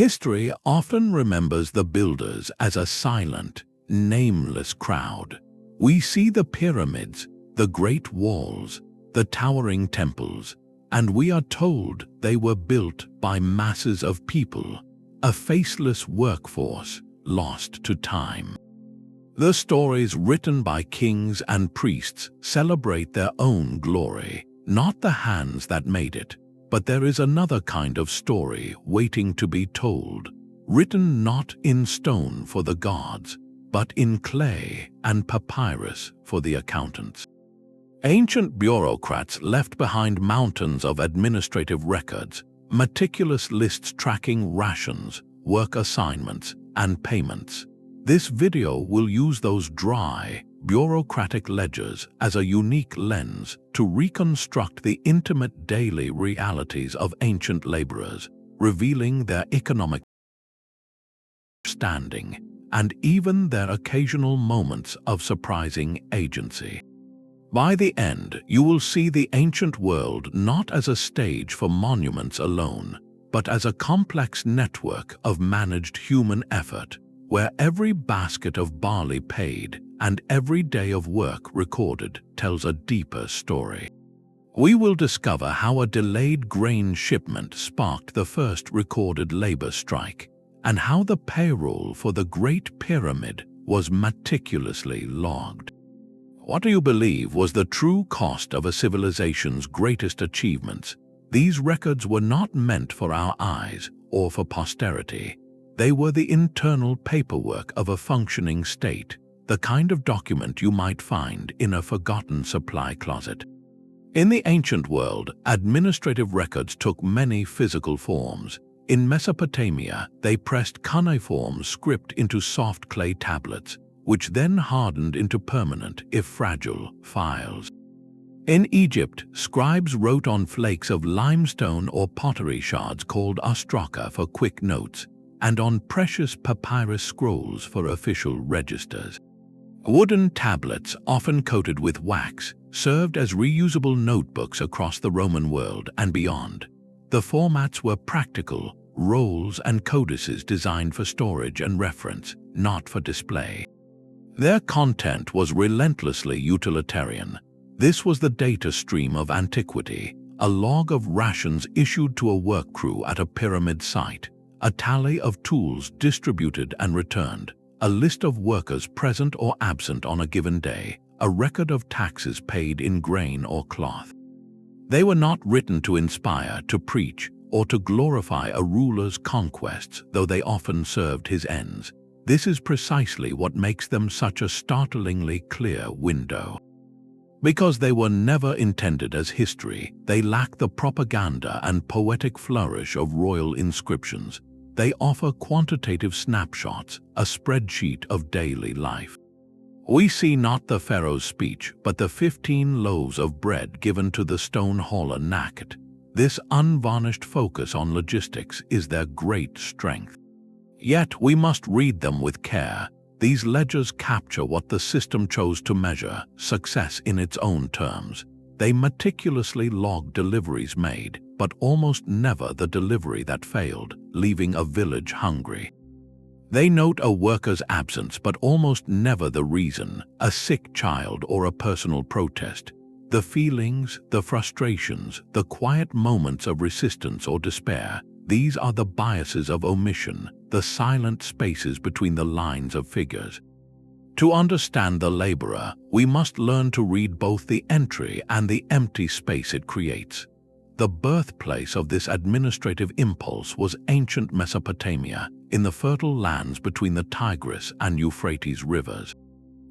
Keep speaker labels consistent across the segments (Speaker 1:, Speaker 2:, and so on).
Speaker 1: History often remembers the builders as a silent, nameless crowd. We see the pyramids, the great walls, the towering temples, and we are told they were built by masses of people, a faceless workforce lost to time. The stories written by kings and priests celebrate their own glory, not the hands that made it. But there is another kind of story waiting to be told, written not in stone for the gods, but in clay and papyrus for the accountants. Ancient bureaucrats left behind mountains of administrative records, meticulous lists tracking rations, work assignments, and payments. This video will use those dry, bureaucratic ledgers as a unique lens to reconstruct the intimate daily realities of ancient laborers, revealing their economic standing and even their occasional moments of surprising agency. By the end, you will see the ancient world not as a stage for monuments alone, but as a complex network of managed human effort, where every basket of barley paid and every day of work recorded tells a deeper story. We will discover how a delayed grain shipment sparked the first recorded labor strike, and how the payroll for the Great Pyramid was meticulously logged. What do you believe was the true cost of a civilization's greatest achievements? These records were not meant for our eyes or for posterity. They were the internal paperwork of a functioning state, the kind of document you might find in a forgotten supply closet. In the ancient world, administrative records took many physical forms. In Mesopotamia, they pressed cuneiform script into soft clay tablets, which then hardened into permanent, if fragile, files. In Egypt, scribes wrote on flakes of limestone or pottery shards called ostraca for quick notes, and on precious papyrus scrolls for official registers. Wooden tablets, often coated with wax, served as reusable notebooks across the Roman world and beyond. The formats were practical, rolls and codices designed for storage and reference, not for display. Their content was relentlessly utilitarian. This was the data stream of antiquity, a log of rations issued to a work crew at a pyramid site, a tally of tools distributed and returned, a list of workers present or absent on a given day, a record of taxes paid in grain or cloth. They were not written to inspire, to preach, or to glorify a ruler's conquests, though they often served his ends. This is precisely what makes them such a startlingly clear window. Because they were never intended as history, they lack the propaganda and poetic flourish of royal inscriptions. They offer quantitative snapshots, a spreadsheet of daily life. We see not the pharaoh's speech, but the 15 loaves of bread given to the stone hauler Nakht. This unvarnished focus on logistics is their great strength. Yet we must read them with care. These ledgers capture what the system chose to measure, success in its own terms. They meticulously log deliveries made, but almost never the delivery that failed, leaving a village hungry. They note a worker's absence, but almost never the reason, a sick child or a personal protest. The feelings, the frustrations, the quiet moments of resistance or despair, these are the biases of omission, the silent spaces between the lines of figures. To understand the laborer, we must learn to read both the entry and the empty space it creates. The birthplace of this administrative impulse was ancient Mesopotamia, in the fertile lands between the Tigris and Euphrates rivers.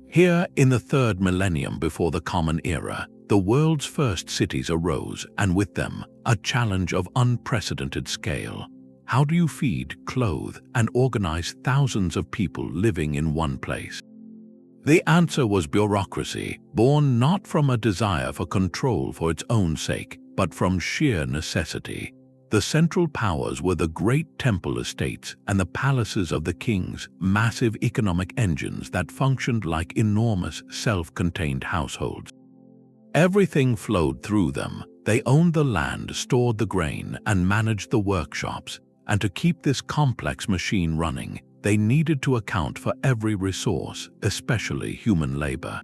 Speaker 1: Here, in the 3rd millennium before the Common Era, the world's first cities arose, and with them, a challenge of unprecedented scale. How do you feed, clothe, and organize thousands of people living in one place? The answer was bureaucracy, born not from a desire for control for its own sake, but from sheer necessity. The central powers were the great temple estates and the palaces of the kings, massive economic engines that functioned like enormous, self-contained households. Everything flowed through them. They owned the land, stored the grain, and managed the workshops, and to keep this complex machine running, they needed to account for every resource, especially human labor.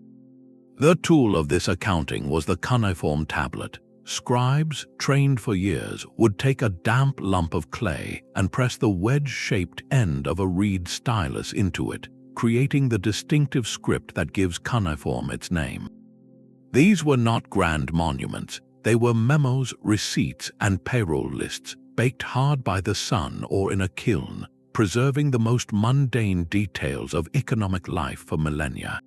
Speaker 1: The tool of this accounting was the cuneiform tablet. Scribes, trained for years, would take a damp lump of clay and press the wedge-shaped end of a reed stylus into it, creating the distinctive script that gives cuneiform its name. These were not grand monuments. They were memos, receipts, and payroll lists, baked hard by the sun or in a kiln, preserving the most mundane details of economic life for millennia.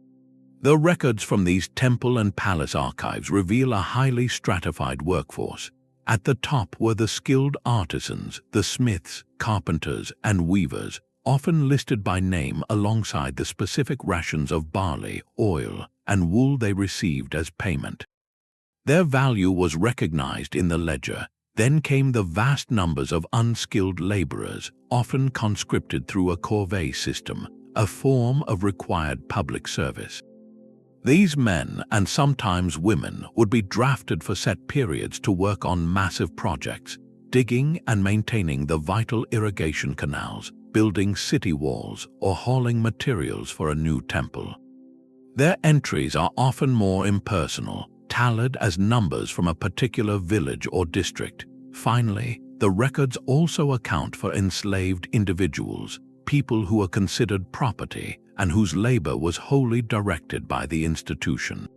Speaker 1: The records from these temple and palace archives reveal a highly stratified workforce. At the top were the skilled artisans, the smiths, carpenters, and weavers, often listed by name alongside the specific rations of barley, oil, and wool they received as payment. Their value was recognized in the ledger. Then came the vast numbers of unskilled laborers, often conscripted through a Corvée system, a form of required public service. These men, and sometimes women, would be drafted for set periods to work on massive projects, digging and maintaining the vital irrigation canals, building city walls, or hauling materials for a new temple. Their entries are often more impersonal, tallied as numbers from a particular village or district. Finally, the records also account for enslaved individuals, people who are considered property and whose labor was wholly directed by the institution.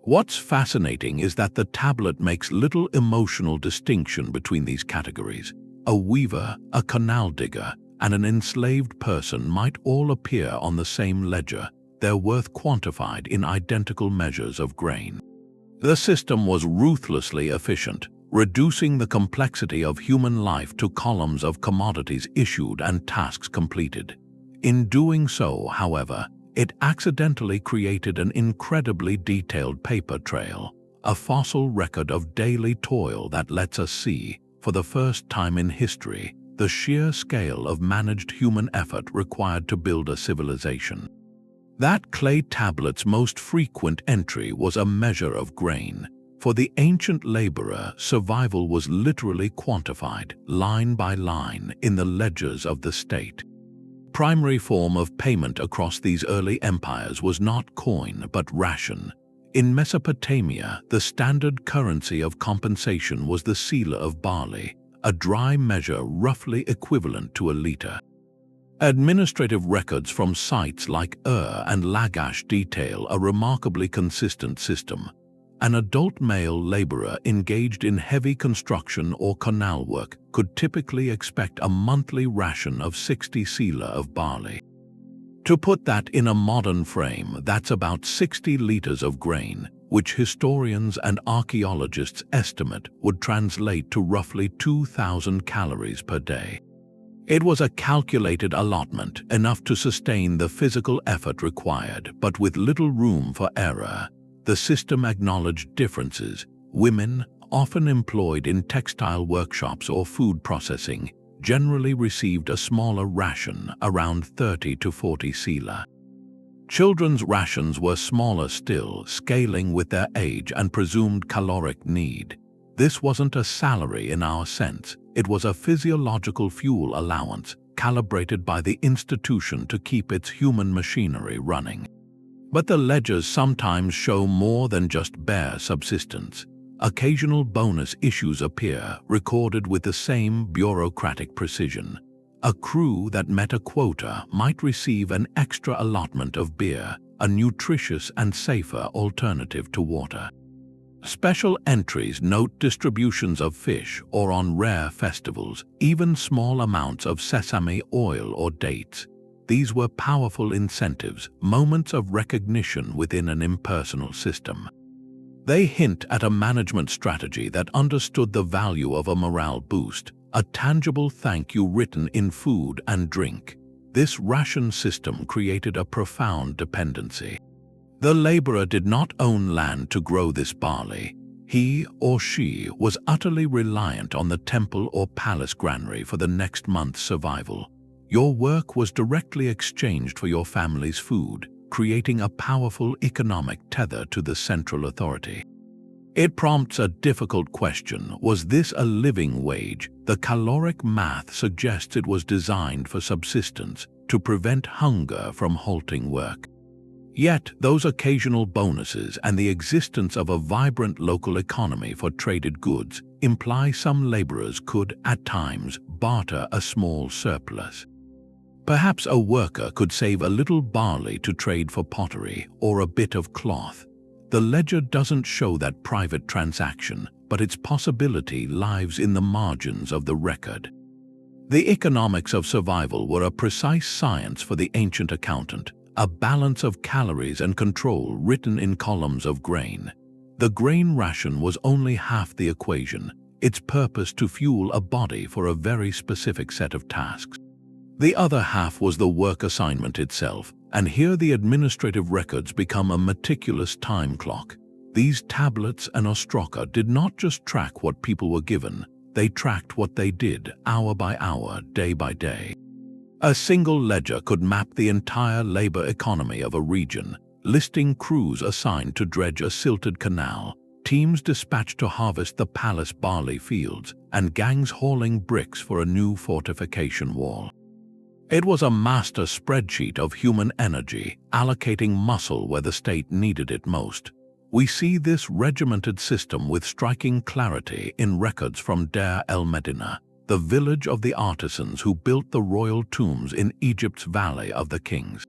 Speaker 1: What's fascinating is that the tablet makes little emotional distinction between these categories. A weaver, a canal digger, and an enslaved person might all appear on the same ledger, their worth quantified in identical measures of grain. The system was ruthlessly efficient, reducing the complexity of human life to columns of commodities issued and tasks completed. In doing so, however, it accidentally created an incredibly detailed paper trail, a fossil record of daily toil that lets us see, for the first time in history, the sheer scale of managed human effort required to build a civilization. That clay tablet's most frequent entry was a measure of grain. For the ancient laborer, survival was literally quantified, line by line, in the ledgers of the state. Primary form of payment across these early empires was not coin but ration. In Mesopotamia, the standard currency of compensation was the seela of barley, a dry measure roughly equivalent to a liter. Administrative records from sites like and Lagash detail a remarkably consistent system. An adult male laborer engaged in heavy construction or canal work could typically expect a monthly ration of 60 seela of barley. To put that in a modern frame, that's about 60 liters of grain, which historians and archaeologists estimate would translate to roughly 2,000 calories per day. It was a calculated allotment, enough to sustain the physical effort required, but with little room for error. The system acknowledged differences. Women, often employed in textile workshops or food processing, generally received a smaller ration, around 30 to 40 seela. Children's rations were smaller still, scaling with their age and presumed caloric need. This wasn't a salary in our sense. It was a physiological fuel allowance, calibrated by the institution to keep its human machinery running. But the ledgers sometimes show more than just bare subsistence. Occasional bonus issues appear, recorded with the same bureaucratic precision. A crew that met a quota might receive an extra allotment of beer, a nutritious and safer alternative to water. Special entries note distributions of fish, or on rare festivals, even small amounts of sesame oil or dates. These were powerful incentives, moments of recognition within an impersonal system. They hint at a management strategy that understood the value of a morale boost, a tangible thank you written in food and drink. This ration system created a profound dependency. The laborer did not own land to grow this barley. He or she was utterly reliant on the temple or palace granary for the next month's survival. Your work was directly exchanged for your family's food, creating a powerful economic tether to the central authority. It prompts a difficult question. Was this a living wage? The caloric math suggests it was designed for subsistence, to prevent hunger from halting work. Yet, those occasional bonuses and the existence of a vibrant local economy for traded goods imply some laborers could, at times, barter a small surplus. Perhaps a worker could save a little barley to trade for pottery or a bit of cloth. The ledger doesn't show that private transaction, but its possibility lies in the margins of the record. The economics of survival were a precise science for the ancient accountant, a balance of calories and control written in columns of grain. The grain ration was only half the equation, its purpose to fuel a body for a very specific set of tasks. The other half was the work assignment itself, and here the administrative records become a meticulous time clock. These tablets and ostraca did not just track what people were given, they tracked what they did, hour by hour, day by day. A single ledger could map the entire labor economy of a region, listing crews assigned to dredge a silted canal, teams dispatched to harvest the palace barley fields, and gangs hauling bricks for a new fortification wall. It was a master spreadsheet of human energy, allocating muscle where the state needed it most. We see this regimented system with striking clarity in records from Deir el-Medina, the village of the artisans who built the royal tombs in Egypt's Valley of the Kings.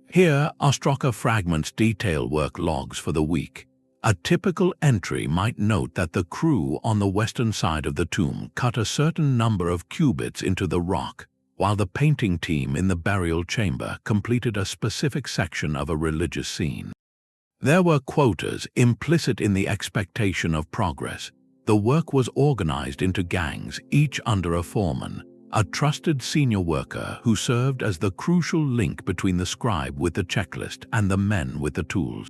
Speaker 1: Here, ostraca fragments detail work logs for the week. A typical entry might note that the crew on the western side of the tomb cut a certain number of cubits into the rock, while the painting team in the burial chamber completed a specific section of a religious scene. There were quotas implicit in the expectation of progress. The work was organized into gangs, each under a foreman, a trusted senior worker who served as the crucial link between the scribe with the checklist and the men with the tools.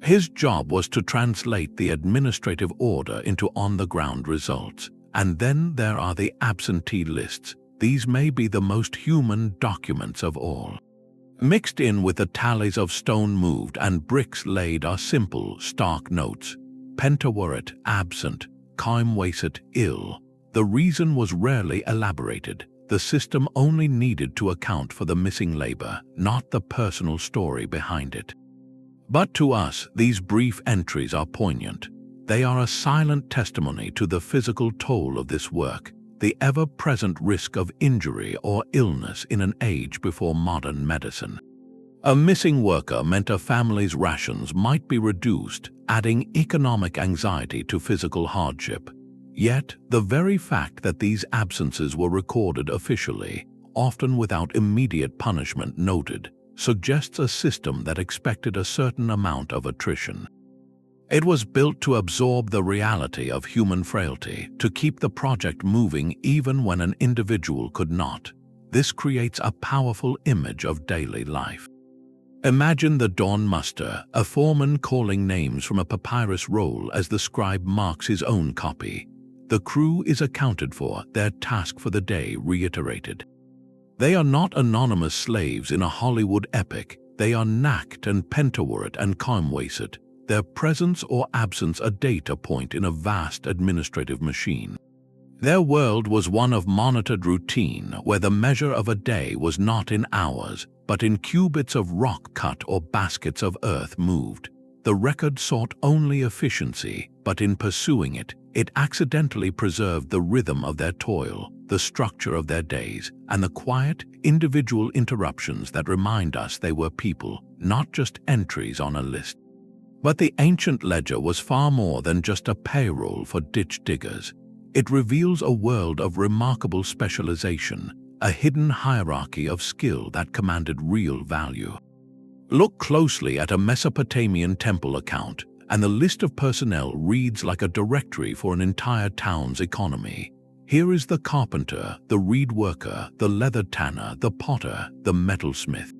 Speaker 1: His job was to translate the administrative order into on-the-ground results. And then there are the absentee lists. These may be the most human documents of all. Mixed in with the tallies of stone moved and bricks laid are simple, stark notes. Pentawarit, absent, caimwasit, ill. The reason was rarely elaborated. The system only needed to account for the missing labor, not the personal story behind it. But to us, these brief entries are poignant. They are a silent testimony to the physical toll of this work, the ever-present risk of injury or illness in an age before modern medicine. A missing worker meant a family's rations might be reduced, adding economic anxiety to physical hardship. Yet, the very fact that these absences were recorded officially, often without immediate punishment noted, suggests a system that expected a certain amount of attrition. It was built to absorb the reality of human frailty, to keep the project moving even when an individual could not. This creates a powerful image of daily life. Imagine the dawn muster, a foreman calling names from a papyrus roll as the scribe marks his own copy. The crew is accounted for, their task for the day reiterated. They are not anonymous slaves in a Hollywood epic. They are knacked and pentawarit and caimwasit, their presence or absence a data point in a vast administrative machine. Their world was one of monitored routine, where the measure of a day was not in hours, but in cubits of rock cut or baskets of earth moved. The record sought only efficiency, but in pursuing it, it accidentally preserved the rhythm of their toil, the structure of their days, and the quiet, individual interruptions that remind us they were people, not just entries on a list. But the ancient ledger was far more than just a payroll for ditch diggers. It reveals a world of remarkable specialization, a hidden hierarchy of skill that commanded real value. Look closely at a Mesopotamian temple account, and the list of personnel reads like a directory for an entire town's economy. Here is the carpenter, the reed worker, the leather tanner, the potter, the metalsmith.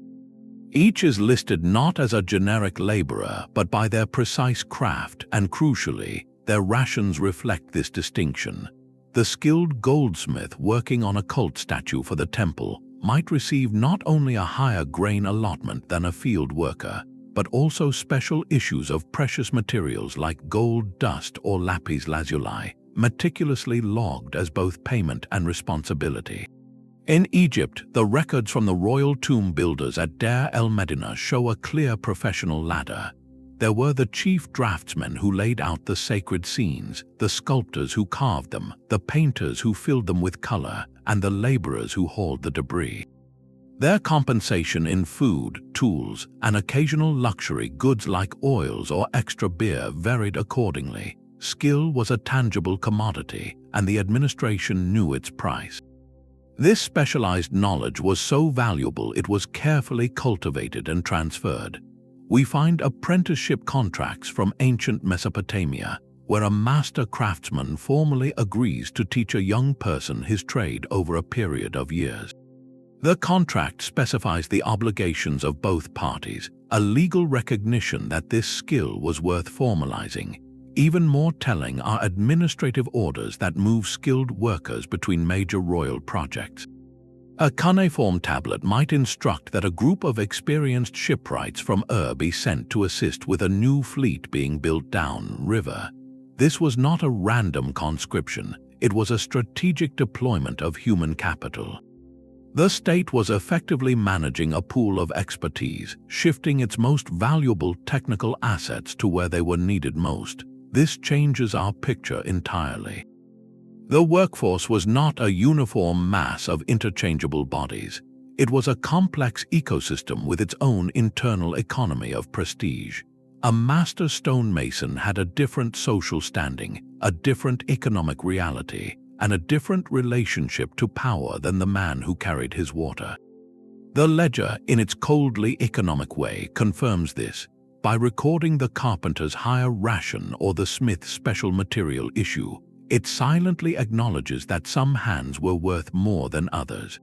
Speaker 1: Each is listed not as a generic laborer, but by their precise craft, and crucially, their rations reflect this distinction. The skilled goldsmith working on a cult statue for the temple might receive not only a higher grain allotment than a field worker, but also special issues of precious materials like gold dust or lapis lazuli, meticulously logged as both payment and responsibility. In Egypt, the records from the royal tomb builders at Deir el-Medina show a clear professional ladder. There were the chief draftsmen who laid out the sacred scenes, the sculptors who carved them, the painters who filled them with color, and the laborers who hauled the debris. Their compensation in food, tools, and occasional luxury goods like oils or extra beer varied accordingly. Skill was a tangible commodity, and the administration knew its price. This specialized knowledge was so valuable it was carefully cultivated and transferred. We find apprenticeship contracts from ancient Mesopotamia, where a master craftsman formally agrees to teach a young person his trade over a period of years. The contract specifies the obligations of both parties, a legal recognition that this skill was worth formalizing. Even more telling are administrative orders that move skilled workers between major royal projects. A cuneiform tablet might instruct that a group of experienced shipwrights from be sent to assist with a new fleet being built down river. This was not a random conscription, it was a strategic deployment of human capital. The state was effectively managing a pool of expertise, shifting its most valuable technical assets to where they were needed most. This changes our picture entirely. The workforce was not a uniform mass of interchangeable bodies. It was a complex ecosystem with its own internal economy of prestige. A master stonemason had a different social standing, a different economic reality, and a different relationship to power than the man who carried his water. The ledger, in its coldly economic way, confirms this. By recording the carpenter's hire ration or the smith's special material issue, it silently acknowledges that some hands were worth more than others.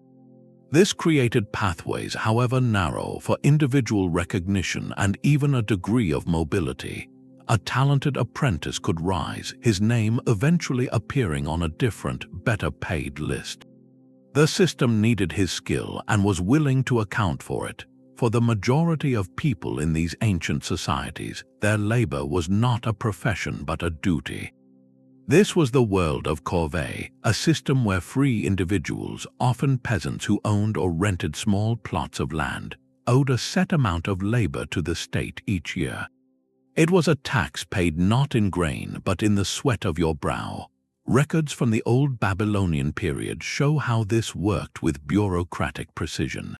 Speaker 1: This created pathways, however narrow, for individual recognition and even a degree of mobility. A talented apprentice could rise, his name eventually appearing on a different, better-paid list. The system needed his skill and was willing to account for it. For the majority of people in these ancient societies, their labor was not a profession but a duty. This was the world of Corvée, a system where free individuals, often peasants who owned or rented small plots of land, owed a set amount of labor to the state each year. It was a tax paid not in grain but in the sweat of your brow. Records from the old Babylonian period show how this worked with bureaucratic precision.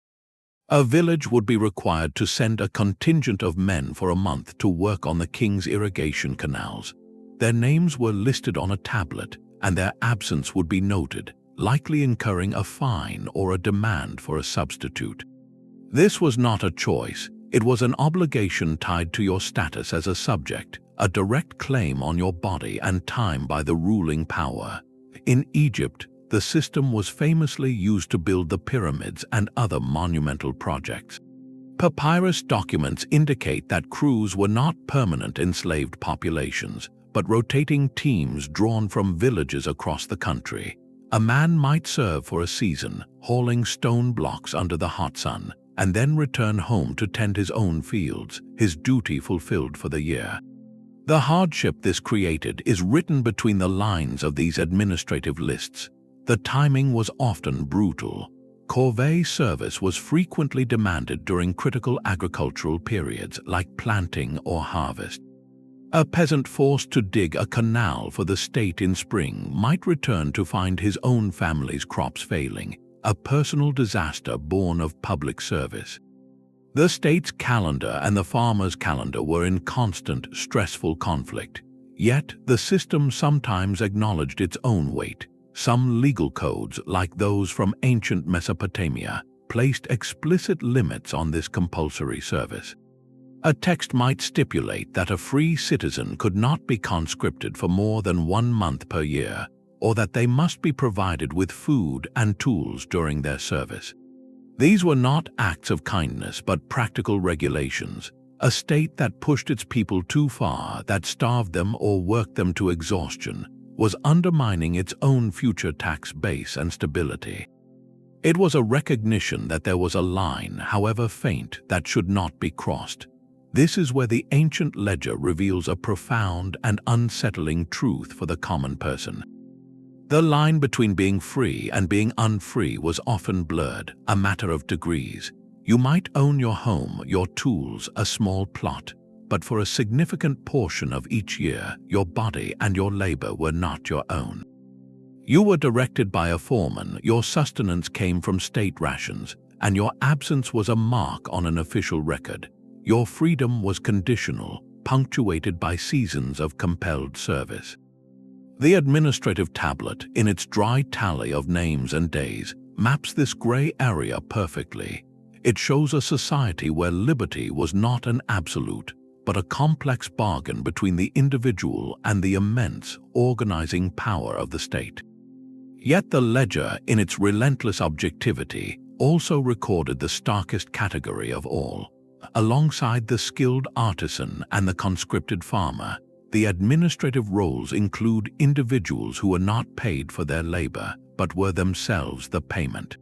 Speaker 1: A village would be required to send a contingent of men for a month to work on the king's irrigation canals. Their names were listed on a tablet, and their absence would be noted, likely incurring a fine or a demand for a substitute. This was not a choice. It was an obligation tied to your status as a subject, a direct claim on your body and time by the ruling power. In Egypt, the system was famously used to build the pyramids and other monumental projects. Papyrus documents indicate that crews were not permanent enslaved populations, but rotating teams drawn from villages across the country. A man might serve for a season, hauling stone blocks under the hot sun, and then return home to tend his own fields, his duty fulfilled for the year. The hardship this created is written between the lines of these administrative lists. The timing was often brutal. Corvée service was frequently demanded during critical agricultural periods like planting or harvest. A peasant forced to dig a canal for the state in spring might return to find his own family's crops failing, a personal disaster born of public service. The state's calendar and the farmer's calendar were in constant, stressful conflict. Yet, the system sometimes acknowledged its own weight. Some legal codes, like those from ancient Mesopotamia, placed explicit limits on this compulsory service. A text might stipulate that a free citizen could not be conscripted for more than 1 month per year, or that they must be provided with food and tools during their service. These were not acts of kindness but practical regulations. A state that pushed its people too far, that starved them or worked them to exhaustion, was undermining its own future tax base and stability. It was a recognition that there was a line, however faint, that should not be crossed. This is where the ancient ledger reveals a profound and unsettling truth for the common person. The line between being free and being unfree was often blurred, a matter of degrees. You might own your home, your tools, a small plot, but for a significant portion of each year, your body and your labor were not your own. You were directed by a foreman, your sustenance came from state rations, and your absence was a mark on an official record. Your freedom was conditional, punctuated by seasons of compelled service. The administrative tablet, in its dry tally of names and days, maps this gray area perfectly. It shows a society where liberty was not an absolute, but a complex bargain between the individual and the immense organizing power of the state. Yet the ledger, in its relentless objectivity, also recorded the starkest category of all. Alongside the skilled artisan and the conscripted farmer, the administrative roles include individuals who were not paid for their labor, but were themselves the payment.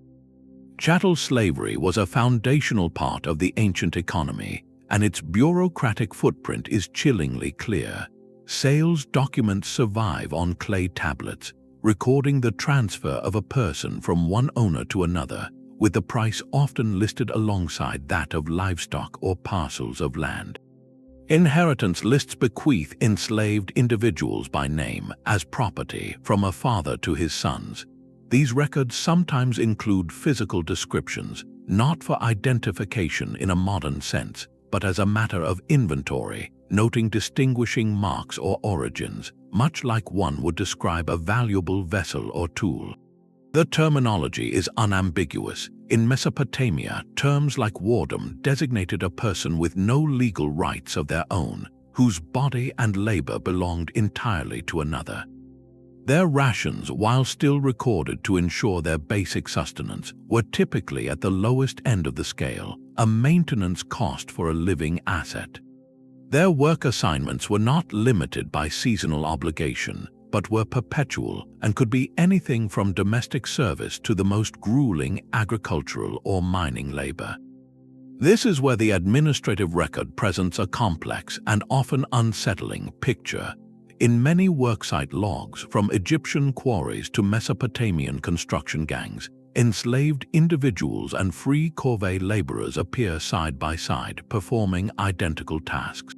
Speaker 1: Chattel slavery was a foundational part of the ancient economy, and its bureaucratic footprint is chillingly clear. Sales documents survive on clay tablets, recording the transfer of a person from one owner to another, with the price often listed alongside that of livestock or parcels of land. Inheritance lists bequeath enslaved individuals by name as property from a father to his sons. These records sometimes include physical descriptions, not for identification in a modern sense, but as a matter of inventory, noting distinguishing marks or origins, much like one would describe a valuable vessel or tool. The terminology is unambiguous. In Mesopotamia, terms like wardom designated a person with no legal rights of their own, whose body and labor belonged entirely to another. Their rations, while still recorded to ensure their basic sustenance, were typically at the lowest end of the scale, a maintenance cost for a living asset. Their work assignments were not limited by seasonal obligation, but were perpetual and could be anything from domestic service to the most grueling agricultural or mining labor. This is where the administrative record presents a complex and often unsettling picture. In many worksite logs, from Egyptian quarries to Mesopotamian construction gangs, enslaved individuals and free Corvée laborers appear side by side, performing identical tasks.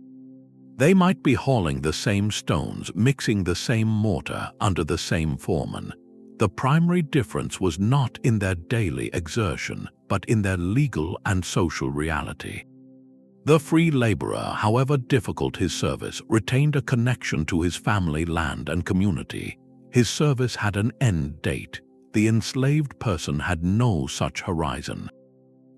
Speaker 1: They might be hauling the same stones, mixing the same mortar under the same foreman. The primary difference was not in their daily exertion, but in their legal and social reality. The free laborer, however difficult his service, retained a connection to his family, land, and community. His service had an end date. The enslaved person had no such horizon.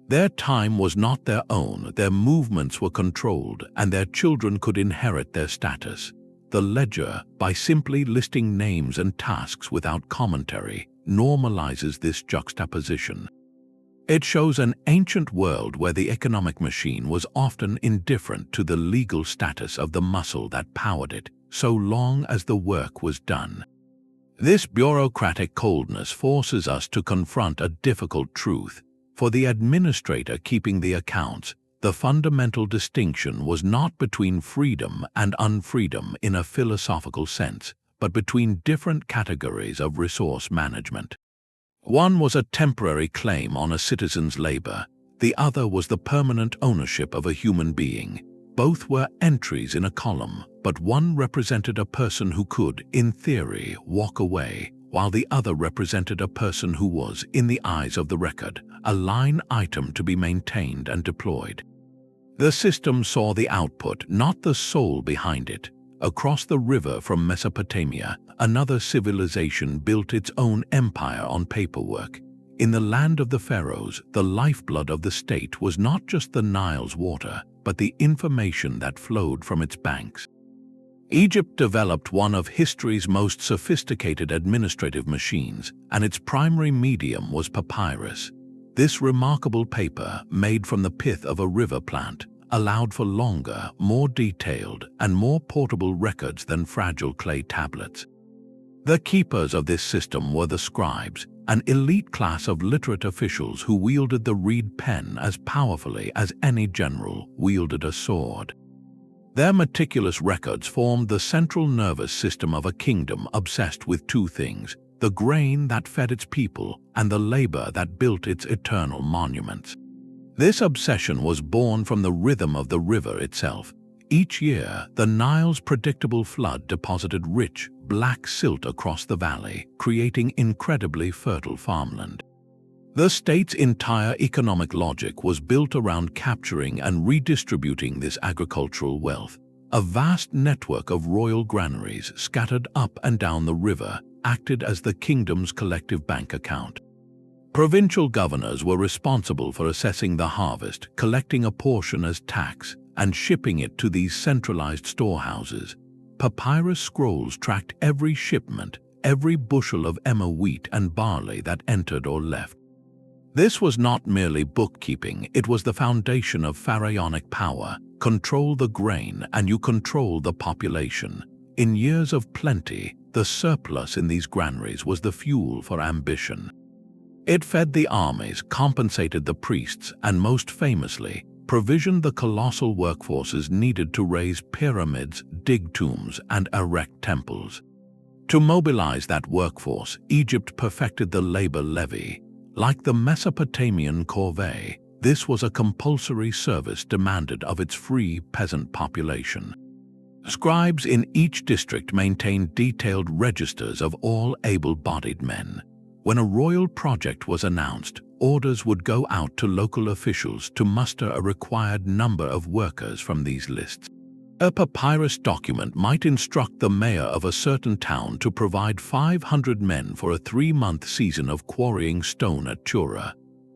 Speaker 1: Their time was not their own, their movements were controlled, and their children could inherit their status. The ledger, by simply listing names and tasks without commentary, normalizes this juxtaposition. It shows an ancient world where the economic machine was often indifferent to the legal status of the muscle that powered it, so long as the work was done. This bureaucratic coldness forces us to confront a difficult truth. For the administrator keeping the accounts, the fundamental distinction was not between freedom and unfreedom in a philosophical sense, but between different categories of resource management. One was a temporary claim on a citizen's labor, the other was the permanent ownership of a human being. Both were entries in a column, but one represented a person who could, in theory, walk away, while the other represented a person who was, in the eyes of the record, a line item to be maintained and deployed. The system saw the output, not the soul behind it. Across the river from Mesopotamia, another civilization built its own empire on paperwork. In the land of the pharaohs, the lifeblood of the state was not just the Nile's water, but the information that flowed from its banks. Egypt developed one of history's most sophisticated administrative machines, and its primary medium was papyrus. This remarkable paper, made from the pith of a river plant, allowed for longer, more detailed, and more portable records than fragile clay tablets. The keepers of this system were the scribes, an elite class of literate officials who wielded the reed pen as powerfully as any general wielded a sword. Their meticulous records formed the central nervous system of a kingdom obsessed with two things: the grain that fed its people and the labor that built its eternal monuments. This obsession was born from the rhythm of the river itself. Each year, the Nile's predictable flood deposited rich, black silt across the valley, creating incredibly fertile farmland. The state's entire economic logic was built around capturing and redistributing this agricultural wealth. A vast network of royal granaries scattered up and down the river acted as the kingdom's collective bank account. Provincial governors were responsible for assessing the harvest, collecting a portion as tax, and shipping it to these centralized storehouses. Papyrus scrolls tracked every shipment, every bushel of emmer wheat and barley that entered or left. This was not merely bookkeeping, it was the foundation of pharaonic power. Control the grain and you control the population. In years of plenty, the surplus in these granaries was the fuel for ambition. It fed the armies, compensated the priests, and most famously, provisioned the colossal workforces needed to raise pyramids, dig tombs, and erect temples. To mobilize that workforce, Egypt perfected the labor levy. Like the Mesopotamian Corvée, this was a compulsory service demanded of its free peasant population. Scribes in each district maintained detailed registers of all able-bodied men. When a royal project was announced, orders would go out to local officials to muster a required number of workers from these lists. A papyrus document might instruct the mayor of a certain town to provide 500 men for a 3-month season of quarrying stone at Tura.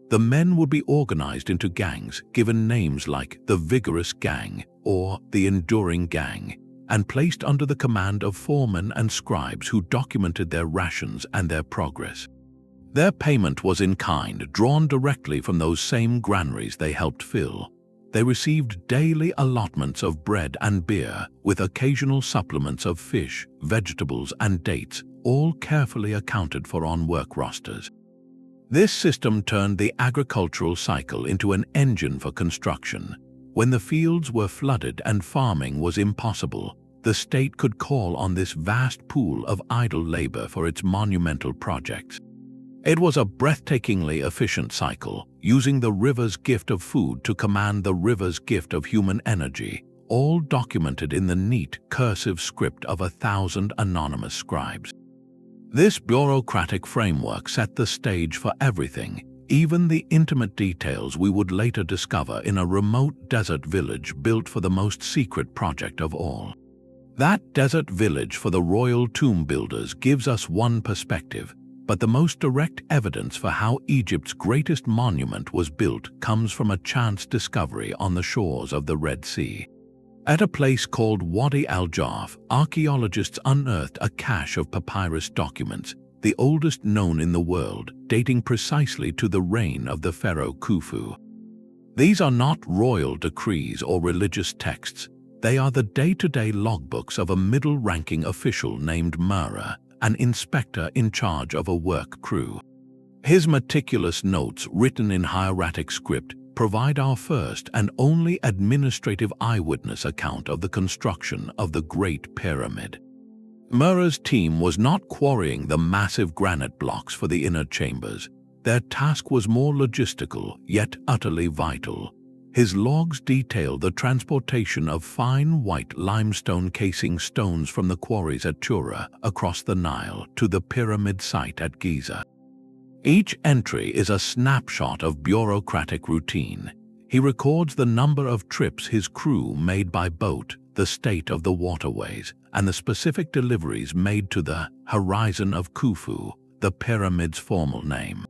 Speaker 1: The men would be organized into gangs, given names like the Vigorous Gang or the Enduring Gang, and placed under the command of foremen and scribes who documented their rations and their progress. Their payment was in kind, drawn directly from those same granaries they helped fill. They received daily allotments of bread and beer, with occasional supplements of fish, vegetables, and dates, all carefully accounted for on work rosters. This system turned the agricultural cycle into an engine for construction. When the fields were flooded and farming was impossible, the state could call on this vast pool of idle labor for its monumental projects. It was a breathtakingly efficient cycle, using the river's gift of food to command the river's gift of human energy, all documented in the neat, cursive script of 1,000 anonymous scribes. This bureaucratic framework set the stage for everything, even the intimate details we would later discover in a remote desert village built for the most secret project of all. That desert village for the royal tomb builders gives us one perspective, but the most direct evidence for how Egypt's greatest monument was built comes from a chance discovery on the shores of the Red Sea. At a place called Wadi al-Jarf, archaeologists unearthed a cache of papyrus documents, the oldest known in the world, dating precisely to the reign of the pharaoh Khufu. These are not royal decrees or religious texts. They are the day-to-day logbooks of a middle-ranking official named Mura, an inspector in charge of a work crew. His meticulous notes, written in hieratic script, provide our first and only administrative eyewitness account of the construction of the Great Pyramid. Mura's team was not quarrying the massive granite blocks for the inner chambers. Their task was more logistical, yet utterly vital. His logs detail the transportation of fine white limestone casing stones from the quarries at Tura across the Nile to the pyramid site at Giza. Each entry is a snapshot of bureaucratic routine. He records the number of trips his crew made by boat, the state of the waterways, and the specific deliveries made to the horizon of Khufu, the pyramid's formal name.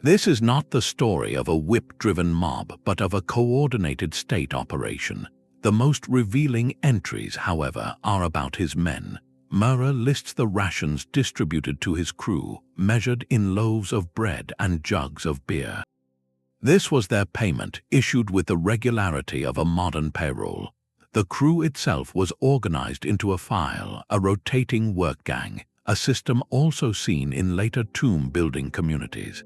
Speaker 1: This is not the story of a whip-driven mob, but of a coordinated state operation. The most revealing entries, however, are about his men. Mura lists the rations distributed to his crew, measured in loaves of bread and jugs of beer. This was their payment, issued with the regularity of a modern payroll. The crew itself was organized into a file, a rotating work gang, a system also seen in later tomb-building communities.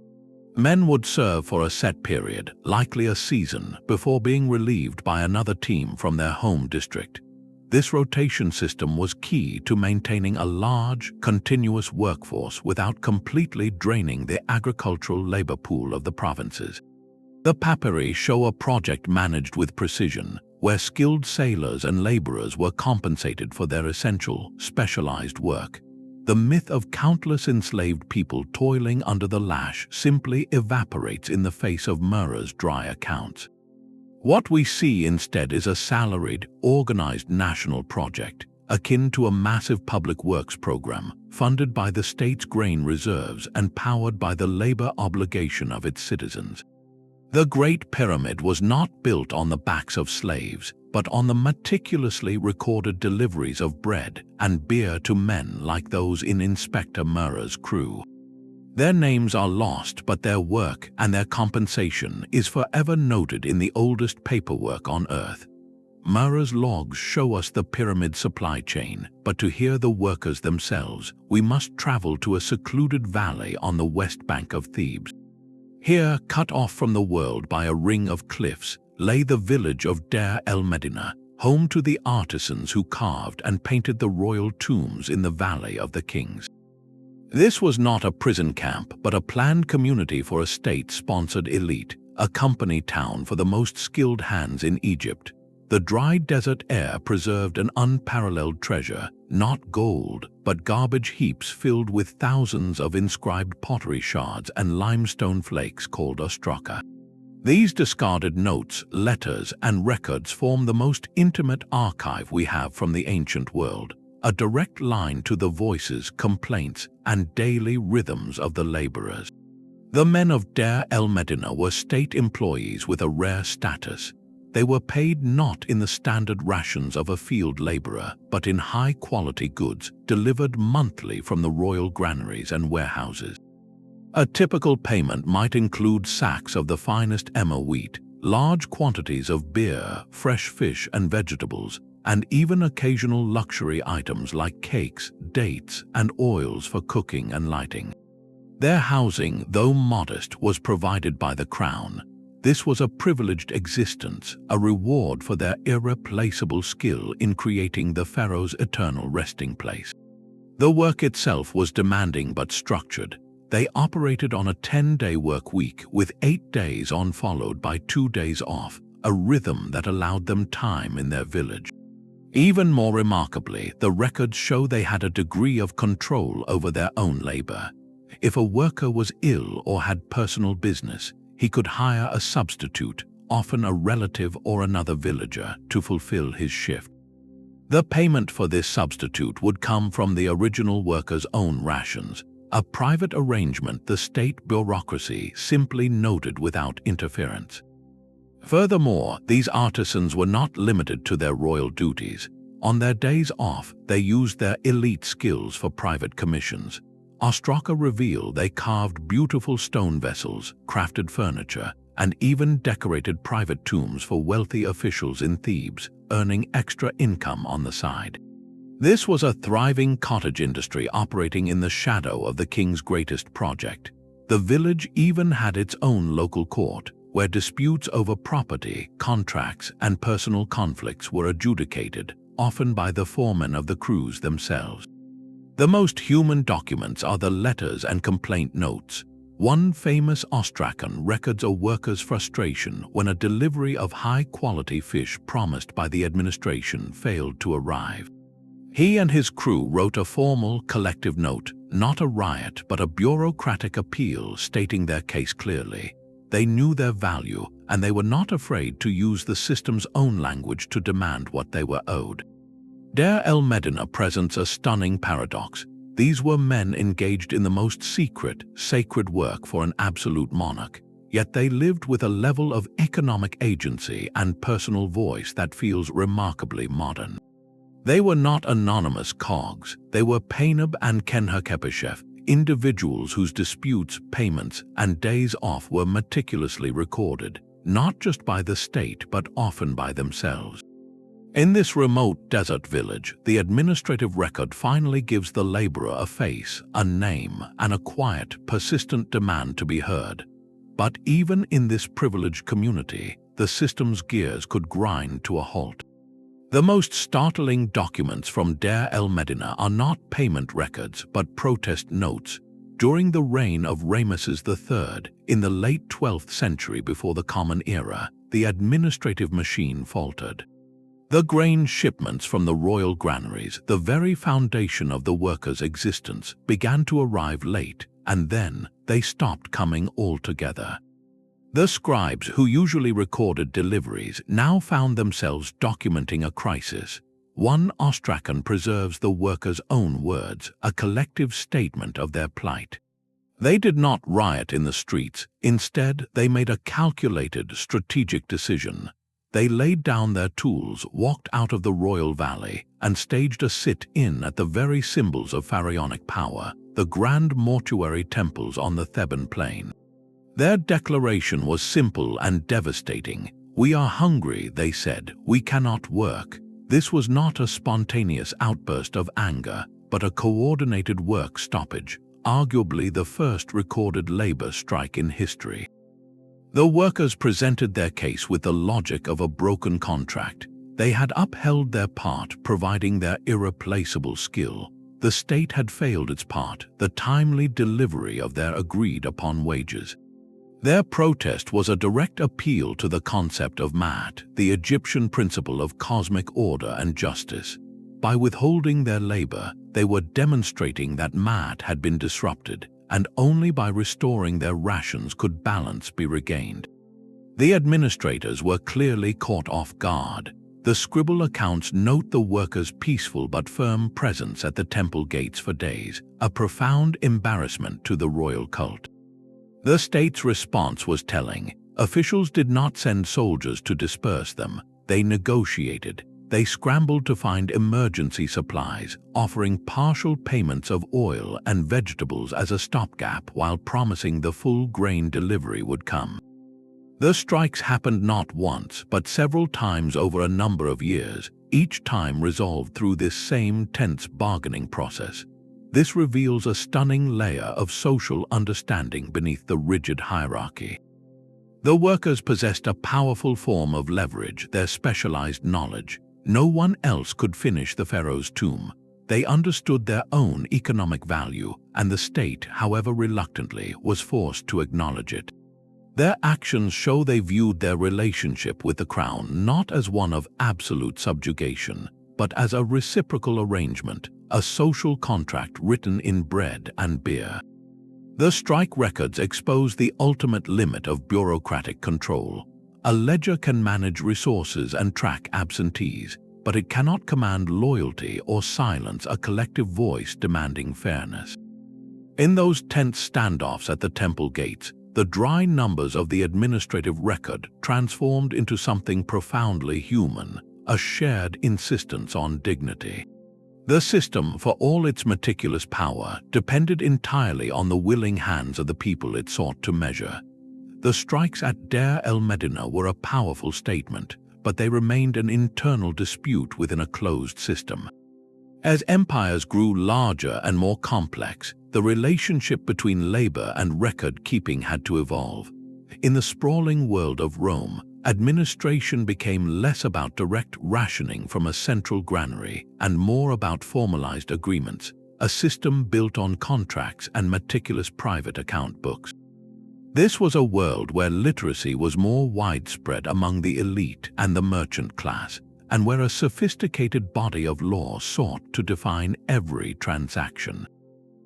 Speaker 1: Men would serve for a set period, likely a season, before being relieved by another team from their home district. This rotation system was key to maintaining a large, continuous workforce without completely draining the agricultural labor pool of the provinces. The papyri show a project managed with precision, where skilled sailors and laborers were compensated for their essential, specialized work. The myth of countless enslaved people toiling under the lash simply evaporates in the face of Murray's dry accounts. What we see instead is a salaried, organized national project, akin to a massive public works program, funded by the state's grain reserves and powered by the labor obligation of its citizens. The Great Pyramid was not built on the backs of slaves, but on the meticulously recorded deliveries of bread and beer to men like those in Inspector Murray's crew. Their names are lost, but their work and their compensation is forever noted in the oldest paperwork on Earth. Murray's logs show us the pyramid supply chain, but to hear the workers themselves, we must travel to a secluded valley on the west bank of Thebes. Here, cut off from the world by a ring of cliffs, lay the village of Deir el-Medina, home to the artisans who carved and painted the royal tombs in the Valley of the Kings. This was not a prison camp, but a planned community for a state-sponsored elite, a company town for the most skilled hands in Egypt. The dry desert air preserved an unparalleled treasure, not gold, but garbage heaps filled with thousands of inscribed pottery shards and limestone flakes called ostraca. These discarded notes, letters, and records form the most intimate archive we have from the ancient world, a direct line to the voices, complaints, and daily rhythms of the laborers. The men of Deir el-Medina were state employees with a rare status. They were paid not in the standard rations of a field laborer, but in high-quality goods delivered monthly from the royal granaries and warehouses. A typical payment might include sacks of the finest emmer wheat, large quantities of beer, fresh fish and vegetables, and even occasional luxury items like cakes, dates, and oils for cooking and lighting. Their housing, though modest, was provided by the crown. This was a privileged existence, a reward for their irreplaceable skill in creating the pharaoh's eternal resting place. The work itself was demanding but structured. They operated on a 10-day work week with 8 days on followed by 2 days off, a rhythm that allowed them time in their village. Even more remarkably, the records show they had a degree of control over their own labor. If a worker was ill or had personal business, he could hire a substitute, often a relative or another villager, to fulfill his shift. The payment for this substitute would come from the original worker's own rations, a private arrangement the state bureaucracy simply noted without interference. Furthermore, these artisans were not limited to their royal duties. On their days off, they used their elite skills for private commissions. Ostraca reveal they carved beautiful stone vessels, crafted furniture, and even decorated private tombs for wealthy officials in Thebes, earning extra income on the side. This was a thriving cottage industry operating in the shadow of the king's greatest project. The village even had its own local court, where disputes over property, contracts, and personal conflicts were adjudicated, often by the foremen of the crews themselves. The most human documents are the letters and complaint notes. One famous Ostracan records a worker's frustration when a delivery of high-quality fish promised by the administration failed to arrive. He and his crew wrote a formal collective note, not a riot but a bureaucratic appeal stating their case clearly. They knew their value, and they were not afraid to use the system's own language to demand what they were owed. Deir el-Medina presents a stunning paradox. These were men engaged in the most secret, sacred work for an absolute monarch, yet they lived with a level of economic agency and personal voice that feels remarkably modern. They were not anonymous cogs, they were Painab and Kenhakepeshef, individuals whose disputes, payments, and days off were meticulously recorded, not just by the state but often by themselves. In this remote desert village, the administrative record finally gives the laborer a face, a name, and a quiet, persistent demand to be heard. But even in this privileged community, the system's gears could grind to a halt. The most startling documents from Deir el-Medina are not payment records but protest notes. During the reign of Ramesses III, in the late 12th century before the Common Era, the administrative machine faltered. The grain shipments from the royal granaries, the very foundation of the workers' existence, began to arrive late, and then they stopped coming altogether. The scribes who usually recorded deliveries now found themselves documenting a crisis. One ostracon preserves the workers' own words, a collective statement of their plight. They did not riot in the streets. Instead, they made a calculated, strategic decision. They laid down their tools, walked out of the royal valley, and staged a sit-in at the very symbols of pharaonic power, the grand mortuary temples on the Theban plain. Their declaration was simple and devastating. "We are hungry," they said. "We cannot work." This was not a spontaneous outburst of anger, but a coordinated work stoppage, arguably the first recorded labor strike in history. The workers presented their case with the logic of a broken contract. They had upheld their part, providing their irreplaceable skill. The state had failed its part, the timely delivery of their agreed-upon wages. Their protest was a direct appeal to the concept of Ma'at, the Egyptian principle of cosmic order and justice. By withholding their labor, they were demonstrating that Ma'at had been disrupted, and only by restoring their rations could balance be regained. The administrators were clearly caught off guard. The scribble accounts note the workers' peaceful but firm presence at the temple gates for days, a profound embarrassment to the royal cult. The state's response was telling. Officials did not send soldiers to disperse them. They negotiated. They scrambled to find emergency supplies, offering partial payments of oil and vegetables as a stopgap while promising the full grain delivery would come. The strikes happened not once, but several times over a number of years, each time resolved through this same tense bargaining process. This reveals a stunning layer of social understanding beneath the rigid hierarchy. The workers possessed a powerful form of leverage, their specialized knowledge. No one else could finish the pharaoh's tomb. They understood their own economic value, and the state, however reluctantly, was forced to acknowledge it. Their actions show they viewed their relationship with the crown not as one of absolute subjugation, but as a reciprocal arrangement, a social contract written in bread and beer. The strike records expose the ultimate limit of bureaucratic control. A ledger can manage resources and track absentees, but it cannot command loyalty or silence a collective voice demanding fairness. In those tense standoffs at the temple gates, the dry numbers of the administrative record transformed into something profoundly human, a shared insistence on dignity. The system, for all its meticulous power, depended entirely on the willing hands of the people it sought to measure. The strikes at Deir el-Medina were a powerful statement, but they remained an internal dispute within a closed system. As empires grew larger and more complex, the relationship between labor and record-keeping had to evolve. In the sprawling world of Rome, administration became less about direct rationing from a central granary and more about formalized agreements, a system built on contracts and meticulous private account books. This was a world where literacy was more widespread among the elite and the merchant class, and where a sophisticated body of law sought to define every transaction.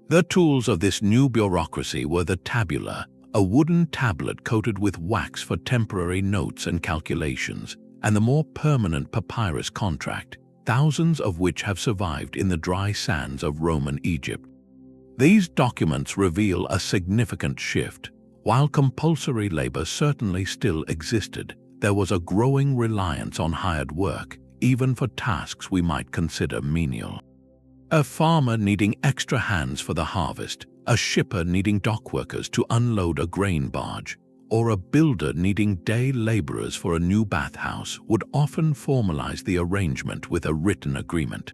Speaker 1: The tools of this new bureaucracy were the tabula, a wooden tablet coated with wax for temporary notes and calculations, and the more permanent papyrus contract, thousands of which have survived in the dry sands of Roman Egypt. These documents reveal a significant shift. While compulsory labor certainly still existed, there was a growing reliance on hired work, even for tasks we might consider menial. A farmer needing extra hands for the harvest, a shipper needing dock workers to unload a grain barge, or a builder needing day laborers for a new bathhouse would often formalize the arrangement with a written agreement.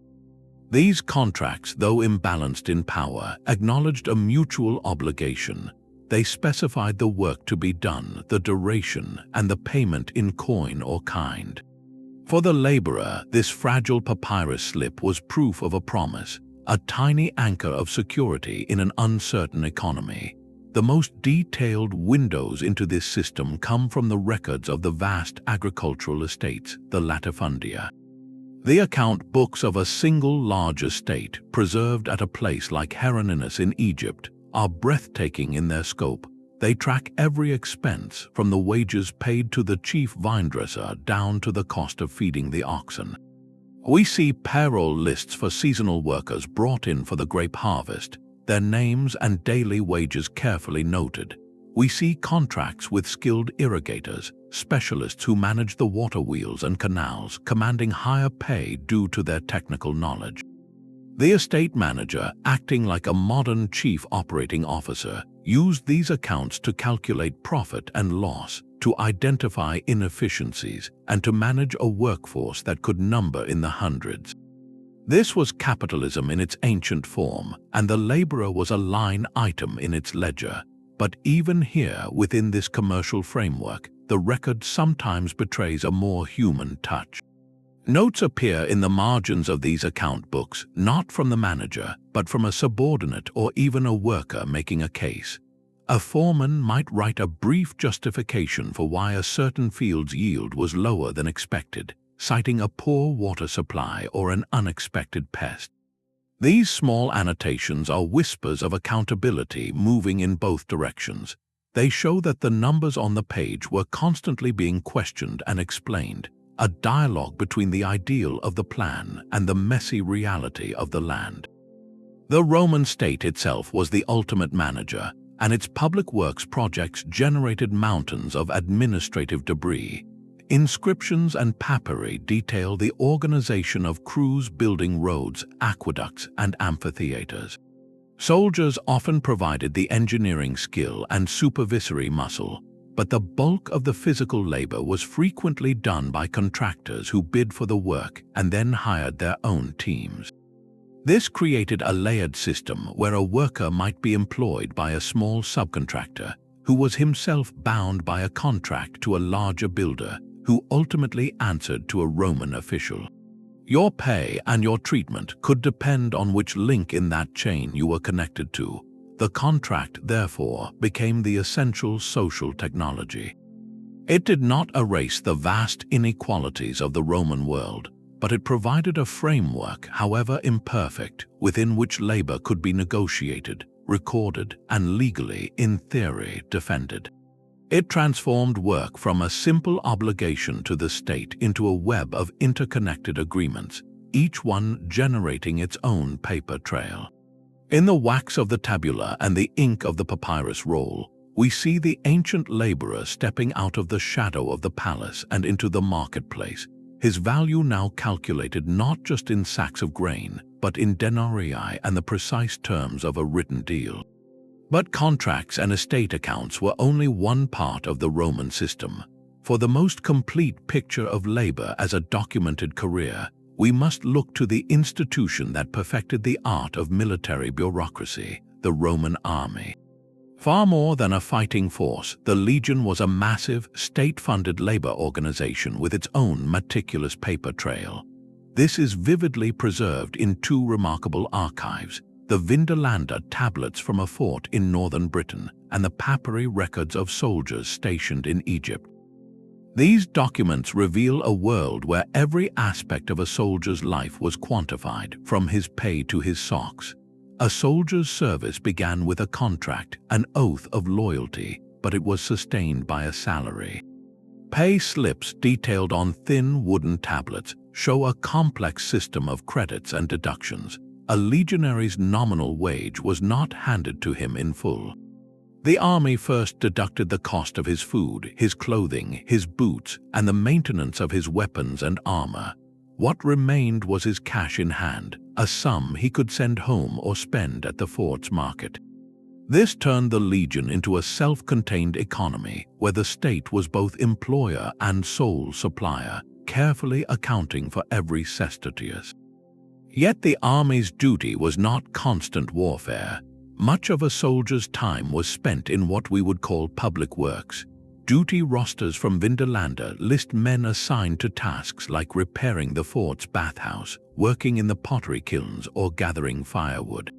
Speaker 1: These contracts, though imbalanced in power, acknowledged a mutual obligation. They specified the work to be done, the duration, and the payment in coin or kind. For the laborer, this fragile papyrus slip was proof of a promise, a tiny anchor of security in an uncertain economy. The most detailed windows into this system come from the records of the vast agricultural estates, the latifundia. The account books of a single large estate, preserved at a place like Hieronymus in Egypt, are breathtaking in their scope. They track every expense, from the wages paid to the chief vinedresser down to the cost of feeding the oxen. We see payroll lists for seasonal workers brought in for the grape harvest, their names and daily wages carefully noted. We see contracts with skilled irrigators, specialists who manage the water wheels and canals, commanding higher pay due to their technical knowledge. The estate manager, acting like a modern chief operating officer, used these accounts to calculate profit and loss, to identify inefficiencies, and to manage a workforce that could number in the hundreds. This was capitalism in its ancient form, and the laborer was a line item in its ledger. But even here, within this commercial framework, the record sometimes betrays a more human touch. Notes appear in the margins of these account books, not from the manager, but from a subordinate or even a worker making a case. A foreman might write a brief justification for why a certain field's yield was lower than expected, citing a poor water supply or an unexpected pest. These small annotations are whispers of accountability moving in both directions. They show that the numbers on the page were constantly being questioned and explained, a dialogue between the ideal of the plan and the messy reality of the land. The Roman state itself was the ultimate manager, and its public works projects generated mountains of administrative debris. Inscriptions and papyri detail the organization of crews building roads, aqueducts, and amphitheaters. Soldiers often provided the engineering skill and supervisory muscle, but the bulk of the physical labor was frequently done by contractors who bid for the work and then hired their own teams. This created a layered system where a worker might be employed by a small subcontractor who was himself bound by a contract to a larger builder who ultimately answered to a Roman official. Your pay and your treatment could depend on which link in that chain you were connected to. The contract, therefore, became the essential social technology. It did not erase the vast inequalities of the Roman world, but it provided a framework, however imperfect, within which labor could be negotiated, recorded, and legally, in theory, defended. It transformed work from a simple obligation to the state into a web of interconnected agreements, each one generating its own paper trail. In the wax of the tabula and the ink of the papyrus roll, we see the ancient laborer stepping out of the shadow of the palace and into the marketplace, his value now calculated not just in sacks of grain, but in denarii and the precise terms of a written deal. But contracts and estate accounts were only one part of the Roman system. For the most complete picture of labor as a documented career, we must look to the institution that perfected the art of military bureaucracy, the Roman army. Far more than a fighting force, the legion was a massive, state-funded labor organization with its own meticulous paper trail. This is vividly preserved in two remarkable archives: the Vindolanda tablets from a fort in northern Britain and the papyri records of soldiers stationed in Egypt. These documents reveal a world where every aspect of a soldier's life was quantified, from his pay to his socks. A soldier's service began with a contract, an oath of loyalty, but it was sustained by a salary. Pay slips detailed on thin wooden tablets show a complex system of credits and deductions. A legionary's nominal wage was not handed to him in full. The army first deducted the cost of his food, his clothing, his boots, and the maintenance of his weapons and armor. What remained was his cash in hand, a sum he could send home or spend at the fort's market. This turned the legion into a self-contained economy where the state was both employer and sole supplier, carefully accounting for every sestertius. Yet the army's duty was not constant warfare. Much of a soldier's time was spent in what we would call public works. Duty rosters from Vindolanda list men assigned to tasks like repairing the fort's bathhouse, working in the pottery kilns, or gathering firewood.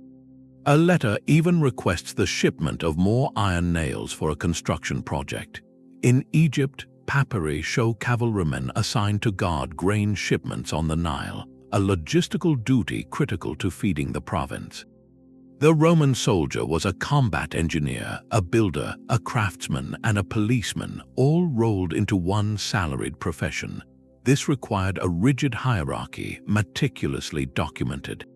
Speaker 1: A letter even requests the shipment of more iron nails for a construction project. In Egypt, papyri show cavalrymen assigned to guard grain shipments on the Nile, a logistical duty critical to feeding the province. The Roman soldier was a combat engineer, a builder, a craftsman, and a policeman, all rolled into one salaried profession. This required a rigid hierarchy, meticulously documented.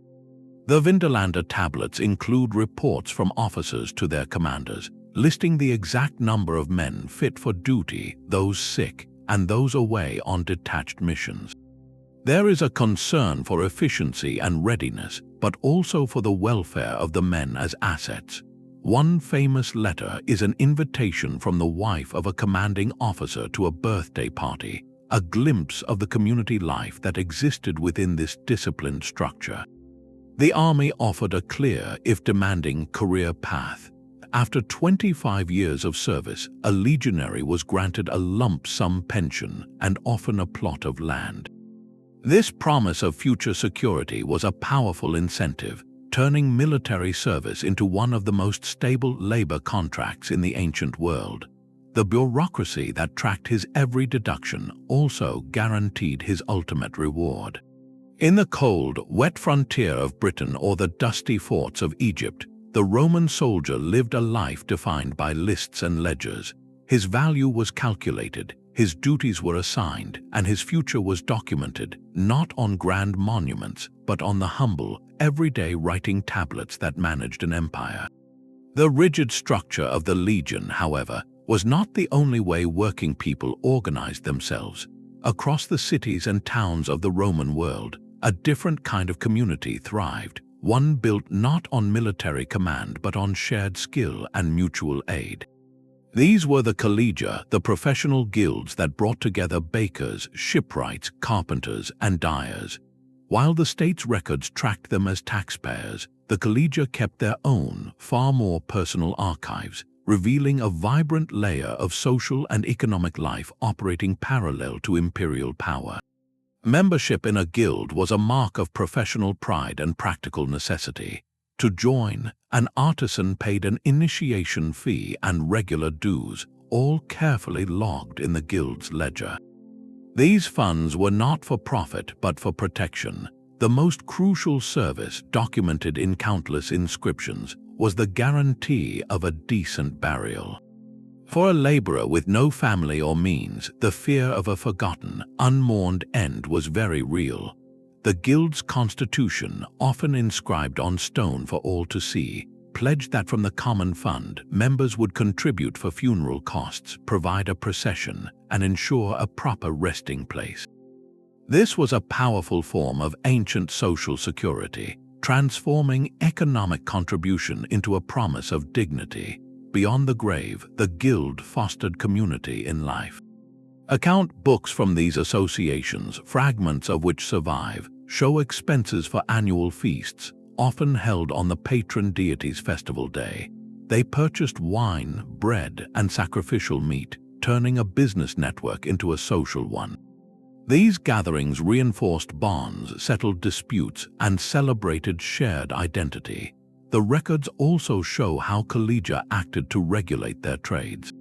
Speaker 1: The Vindolanda tablets include reports from officers to their commanders, listing the exact number of men fit for duty, those sick, and those away on detached missions. There is a concern for efficiency and readiness, but also for the welfare of the men as assets. One famous letter is an invitation from the wife of a commanding officer to a birthday party, a glimpse of the community life that existed within this disciplined structure. The army offered a clear, if demanding, career path. After 25 years of service, a legionary was granted a lump sum pension and often a plot of land. This promise of future security was a powerful incentive, turning military service into one of the most stable labor contracts in the ancient world. The bureaucracy that tracked his every deduction also guaranteed his ultimate reward. In the cold, wet frontier of Britain or the dusty forts of Egypt, the Roman soldier lived a life defined by lists and ledgers. His value was calculated, his duties were assigned, and his future was documented, not on grand monuments, but on the humble, everyday writing tablets that managed an empire. The rigid structure of the legion, however, was not the only way working people organized themselves. Across the cities and towns of the Roman world, a different kind of community thrived, one built not on military command but on shared skill and mutual aid. These were the collegia, the professional guilds that brought together bakers, shipwrights, carpenters, and dyers. While the state's records tracked them as taxpayers, the collegia kept their own, far more personal archives, revealing a vibrant layer of social and economic life operating parallel to imperial power. Membership in a guild was a mark of professional pride and practical necessity. To join, an artisan paid an initiation fee and regular dues, all carefully logged in the guild's ledger. These funds were not for profit but for protection. The most crucial service, documented in countless inscriptions, was the guarantee of a decent burial. For a laborer with no family or means, the fear of a forgotten, unmourned end was very real. The guild's constitution, often inscribed on stone for all to see, pledged that from the common fund, members would contribute for funeral costs, provide a procession, and ensure a proper resting place. This was a powerful form of ancient social security, transforming economic contribution into a promise of dignity. Beyond the grave, the guild fostered community in life. Account books from these associations, fragments of which survive, show expenses for annual feasts, often held on the patron deity's festival day. They purchased wine, bread, and sacrificial meat, turning a business network into a social one. These gatherings reinforced bonds, settled disputes, and celebrated shared identity. The records also show how collegia acted to regulate their trades.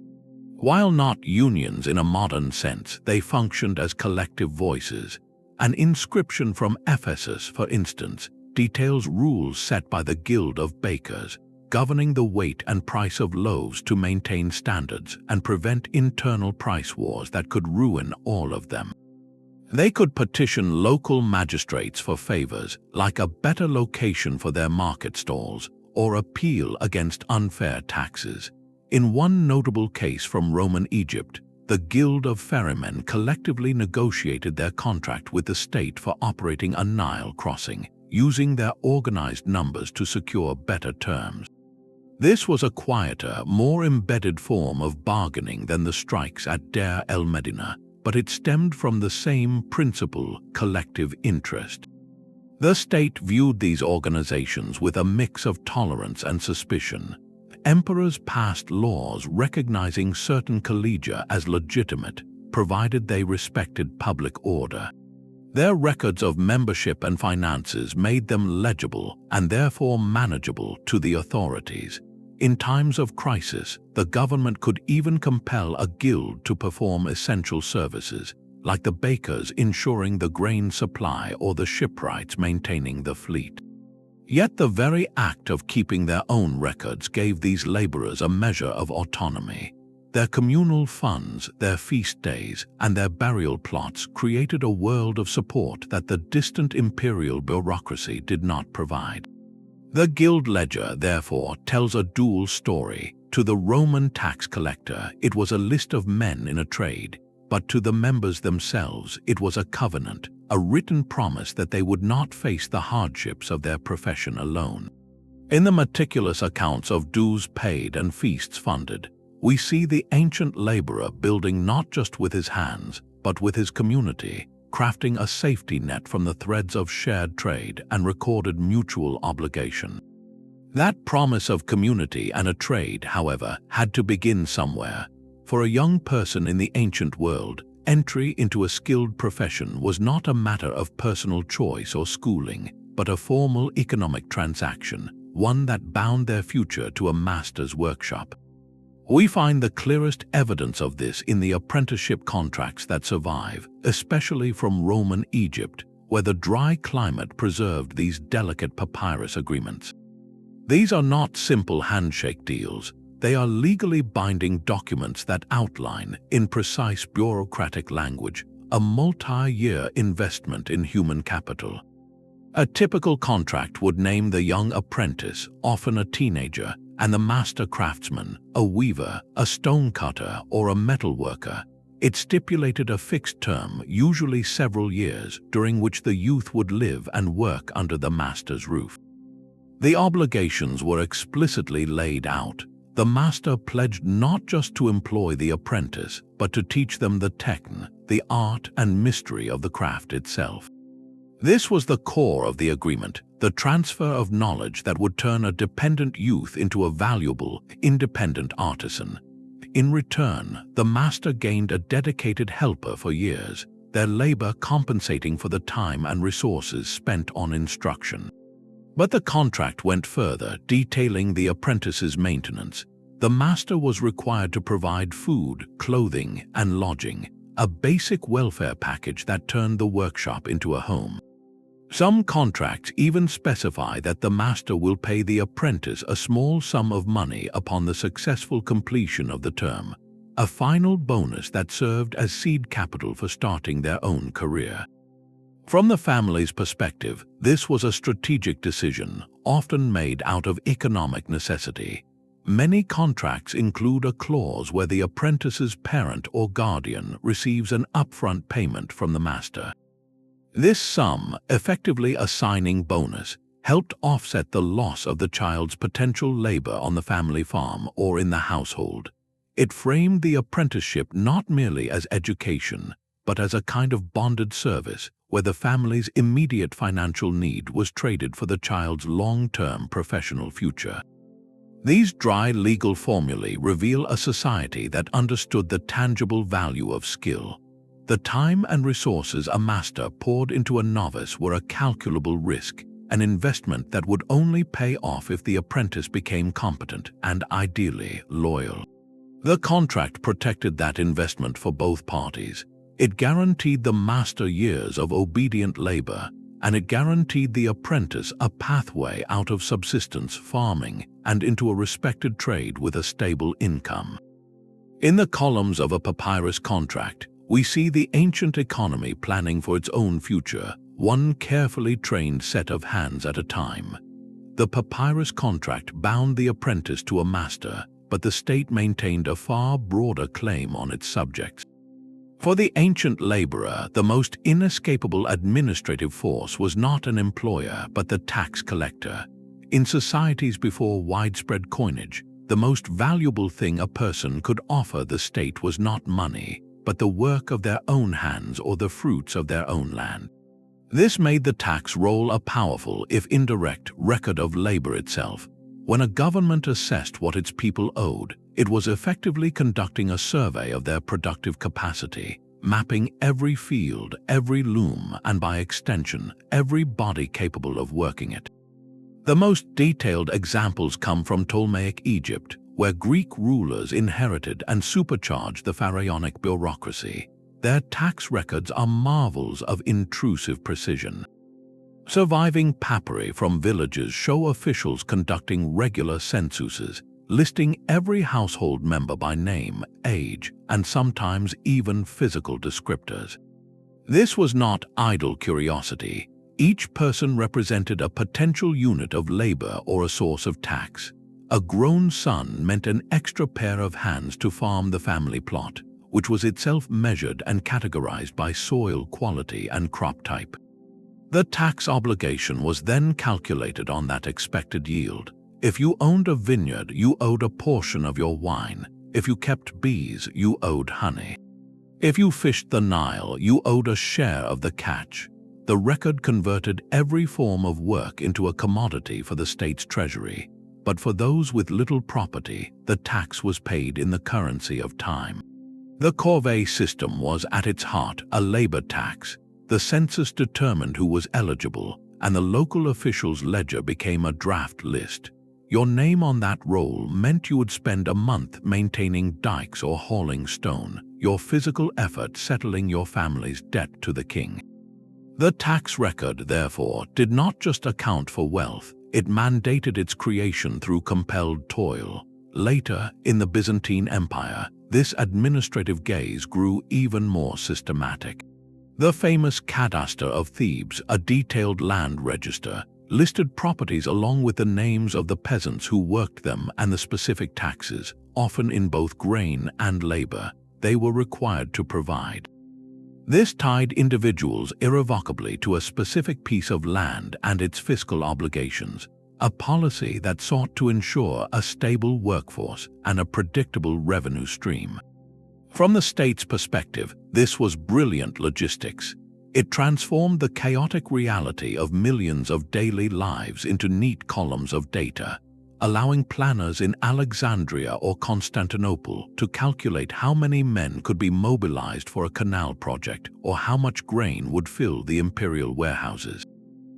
Speaker 1: While not unions in a modern sense, they functioned as collective voices. An inscription from Ephesus, for instance, details rules set by the Guild of Bakers, governing the weight and price of loaves to maintain standards and prevent internal price wars that could ruin all of them. They could petition local magistrates for favors, like a better location for their market stalls, or appeal against unfair taxes. In one notable case from Roman Egypt, the Guild of Ferrymen collectively negotiated their contract with the state for operating a Nile crossing, using their organized numbers to secure better terms. This was a quieter, more embedded form of bargaining than the strikes at Deir el-Medina, but it stemmed from the same principle, collective interest. The state viewed these organizations with a mix of tolerance and suspicion. Emperors passed laws recognizing certain collegia as legitimate, provided they respected public order. Their records of membership and finances made them legible and therefore manageable to the authorities. In times of crisis, the government could even compel a guild to perform essential services, like the bakers ensuring the grain supply or the shipwrights maintaining the fleet. Yet the very act of keeping their own records gave these laborers a measure of autonomy. Their communal funds, their feast days, and their burial plots created a world of support that the distant imperial bureaucracy did not provide. The guild ledger, therefore, tells a dual story. To the Roman tax collector, it was a list of men in a trade, but to the members themselves, it was a covenant, a written promise that they would not face the hardships of their profession alone. In the meticulous accounts of dues paid and feasts funded, we see the ancient laborer building not just with his hands, but with his community, crafting a safety net from the threads of shared trade and recorded mutual obligation. That promise of community and a trade, however, had to begin somewhere. For a young person in the ancient world, entry into a skilled profession was not a matter of personal choice or schooling, but a formal economic transaction, one that bound their future to a master's workshop. We find the clearest evidence of this in the apprenticeship contracts that survive, especially from Roman Egypt, where the dry climate preserved these delicate papyrus agreements. These are not simple handshake deals. They are legally binding documents that outline, in precise bureaucratic language, a multi-year investment in human capital. A typical contract would name the young apprentice, often a teenager, and the master craftsman, a weaver, a stonecutter, or a metalworker. It stipulated a fixed term, usually several years, during which the youth would live and work under the master's roof. The obligations were explicitly laid out. The master pledged not just to employ the apprentice, but to teach them the techne, the art and mystery of the craft itself. This was the core of the agreement, the transfer of knowledge that would turn a dependent youth into a valuable, independent artisan. In return, the master gained a dedicated helper for years, their labor compensating for the time and resources spent on instruction. But the contract went further, detailing the apprentice's maintenance. The master was required to provide food, clothing, and lodging, a basic welfare package that turned the workshop into a home. Some contracts even specify that the master will pay the apprentice a small sum of money upon the successful completion of the term, a final bonus that served as seed capital for starting their own career. From the family's perspective, this was a strategic decision, often made out of economic necessity. Many contracts include a clause where the apprentice's parent or guardian receives an upfront payment from the master. This sum, effectively a signing bonus, helped offset the loss of the child's potential labor on the family farm or in the household. It framed the apprenticeship not merely as education, but as a kind of bonded service where the family's immediate financial need was traded for the child's long-term professional future. These dry legal formulae reveal a society that understood the tangible value of skill. The time and resources a master poured into a novice were a calculable risk, an investment that would only pay off if the apprentice became competent and, ideally, loyal. The contract protected that investment for both parties. It guaranteed the master years of obedient labor, and it guaranteed the apprentice a pathway out of subsistence farming and into a respected trade with a stable income. In the columns of a papyrus contract, we see the ancient economy planning for its own future, one carefully trained set of hands at a time. The papyrus contract bound the apprentice to a master, but the state maintained a far broader claim on its subjects. For the ancient laborer, the most inescapable administrative force was not an employer but the tax collector. In societies before widespread coinage, the most valuable thing a person could offer the state was not money, but the work of their own hands or the fruits of their own land. This made the tax roll a powerful, if indirect, record of labor itself. When a government assessed what its people owed, it was effectively conducting a survey of their productive capacity, mapping every field, every loom, and by extension, every body capable of working it. The most detailed examples come from Ptolemaic Egypt, where Greek rulers inherited and supercharged the pharaonic bureaucracy. Their tax records are marvels of intrusive precision. Surviving papyri from villages show officials conducting regular censuses, listing every household member by name, age, and sometimes even physical descriptors. This was not idle curiosity. Each person represented a potential unit of labor or a source of tax. A grown son meant an extra pair of hands to farm the family plot, which was itself measured and categorized by soil quality and crop type. The tax obligation was then calculated on that expected yield. If you owned a vineyard, you owed a portion of your wine. If you kept bees, you owed honey. If you fished the Nile, you owed a share of the catch. The record converted every form of work into a commodity for the state's treasury. But for those with little property, the tax was paid in the currency of time. The Corvée system was at its heart a labor tax. The census determined who was eligible, and the local official's ledger became a draft list. Your name on that roll meant you would spend a month maintaining dikes or hauling stone, your physical effort settling your family's debt to the king. The tax record, therefore, did not just account for wealth, it mandated its creation through compelled toil. Later, in the Byzantine Empire, this administrative gaze grew even more systematic. The famous Cadaster of Thebes, a detailed land register, listed properties along with the names of the peasants who worked them and the specific taxes, often in both grain and labor, they were required to provide. This tied individuals irrevocably to a specific piece of land and its fiscal obligations, a policy that sought to ensure a stable workforce and a predictable revenue stream. From the state's perspective, this was brilliant logistics. It transformed the chaotic reality of millions of daily lives into neat columns of data, allowing planners in Alexandria or Constantinople to calculate how many men could be mobilized for a canal project or how much grain would fill the imperial warehouses.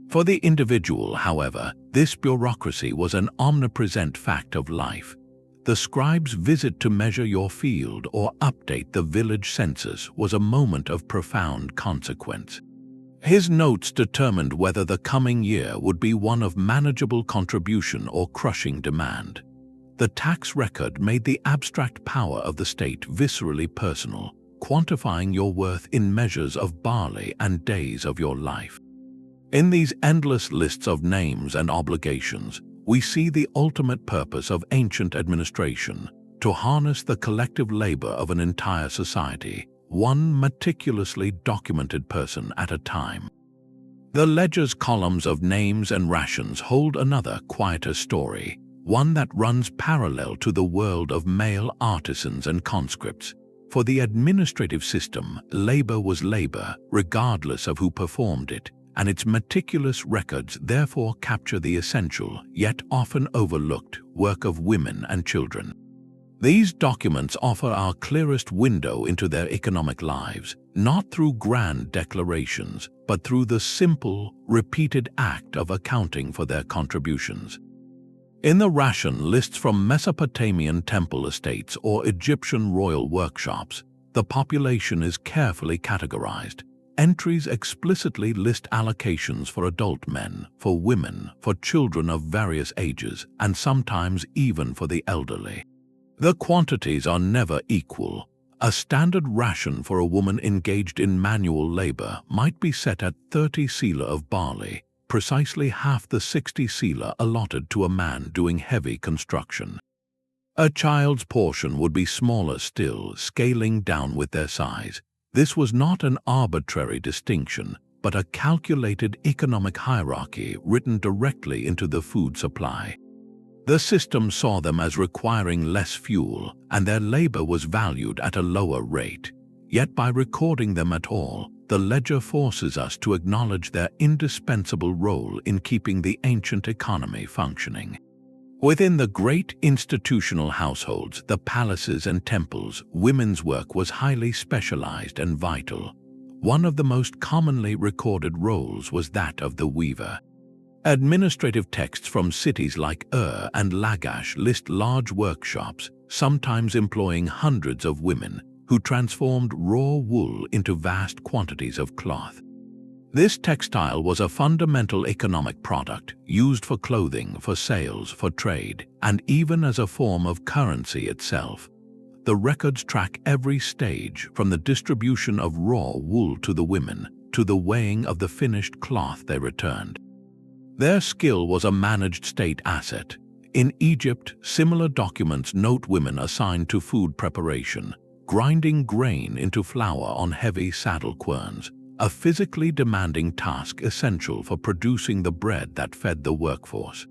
Speaker 1: For the individual, however, this bureaucracy was an omnipresent fact of life. The scribe's visit to measure your field or update the village census was a moment of profound consequence. His notes determined whether the coming year would be one of manageable contribution or crushing demand. The tax record made the abstract power of the state viscerally personal, quantifying your worth in measures of barley and days of your life. In these endless lists of names and obligations, we see the ultimate purpose of ancient administration, to harness the collective labor of an entire society, one meticulously documented person at a time. The ledger's columns of names and rations hold another, quieter story, one that runs parallel to the world of male artisans and conscripts. For the administrative system, labor was labor, regardless of who performed it, and its meticulous records therefore capture the essential, yet often overlooked, work of women and children. These documents offer our clearest window into their economic lives, not through grand declarations, but through the simple, repeated act of accounting for their contributions. In the ration lists from Mesopotamian temple estates or Egyptian royal workshops, the population is carefully categorized. Entries explicitly list allocations for adult men, for women, for children of various ages, and sometimes even for the elderly. The quantities are never equal. A standard ration for a woman engaged in manual labor might be set at 30 selah of barley, precisely half the 60 selah allotted to a man doing heavy construction. A child's portion would be smaller still, scaling down with their size. This was not an arbitrary distinction, but a calculated economic hierarchy written directly into the food supply. The system saw them as requiring less fuel, and their labor was valued at a lower rate. Yet by recording them at all, the ledger forces us to acknowledge their indispensable role in keeping the ancient economy functioning. Within the great institutional households, the palaces and temples, women's work was highly specialized and vital. One of the most commonly recorded roles was that of the weaver. Administrative texts from cities like and Lagash list large workshops, sometimes employing hundreds of women, who transformed raw wool into vast quantities of cloth. This textile was a fundamental economic product, used for clothing, for sales, for trade, and even as a form of currency itself. The records track every stage, from the distribution of raw wool to the women, to the weighing of the finished cloth they returned. Their skill was a managed state asset. In Egypt, similar documents note women assigned to food preparation, grinding grain into flour on heavy saddle querns, a physically demanding task essential for producing the bread that fed the workforce.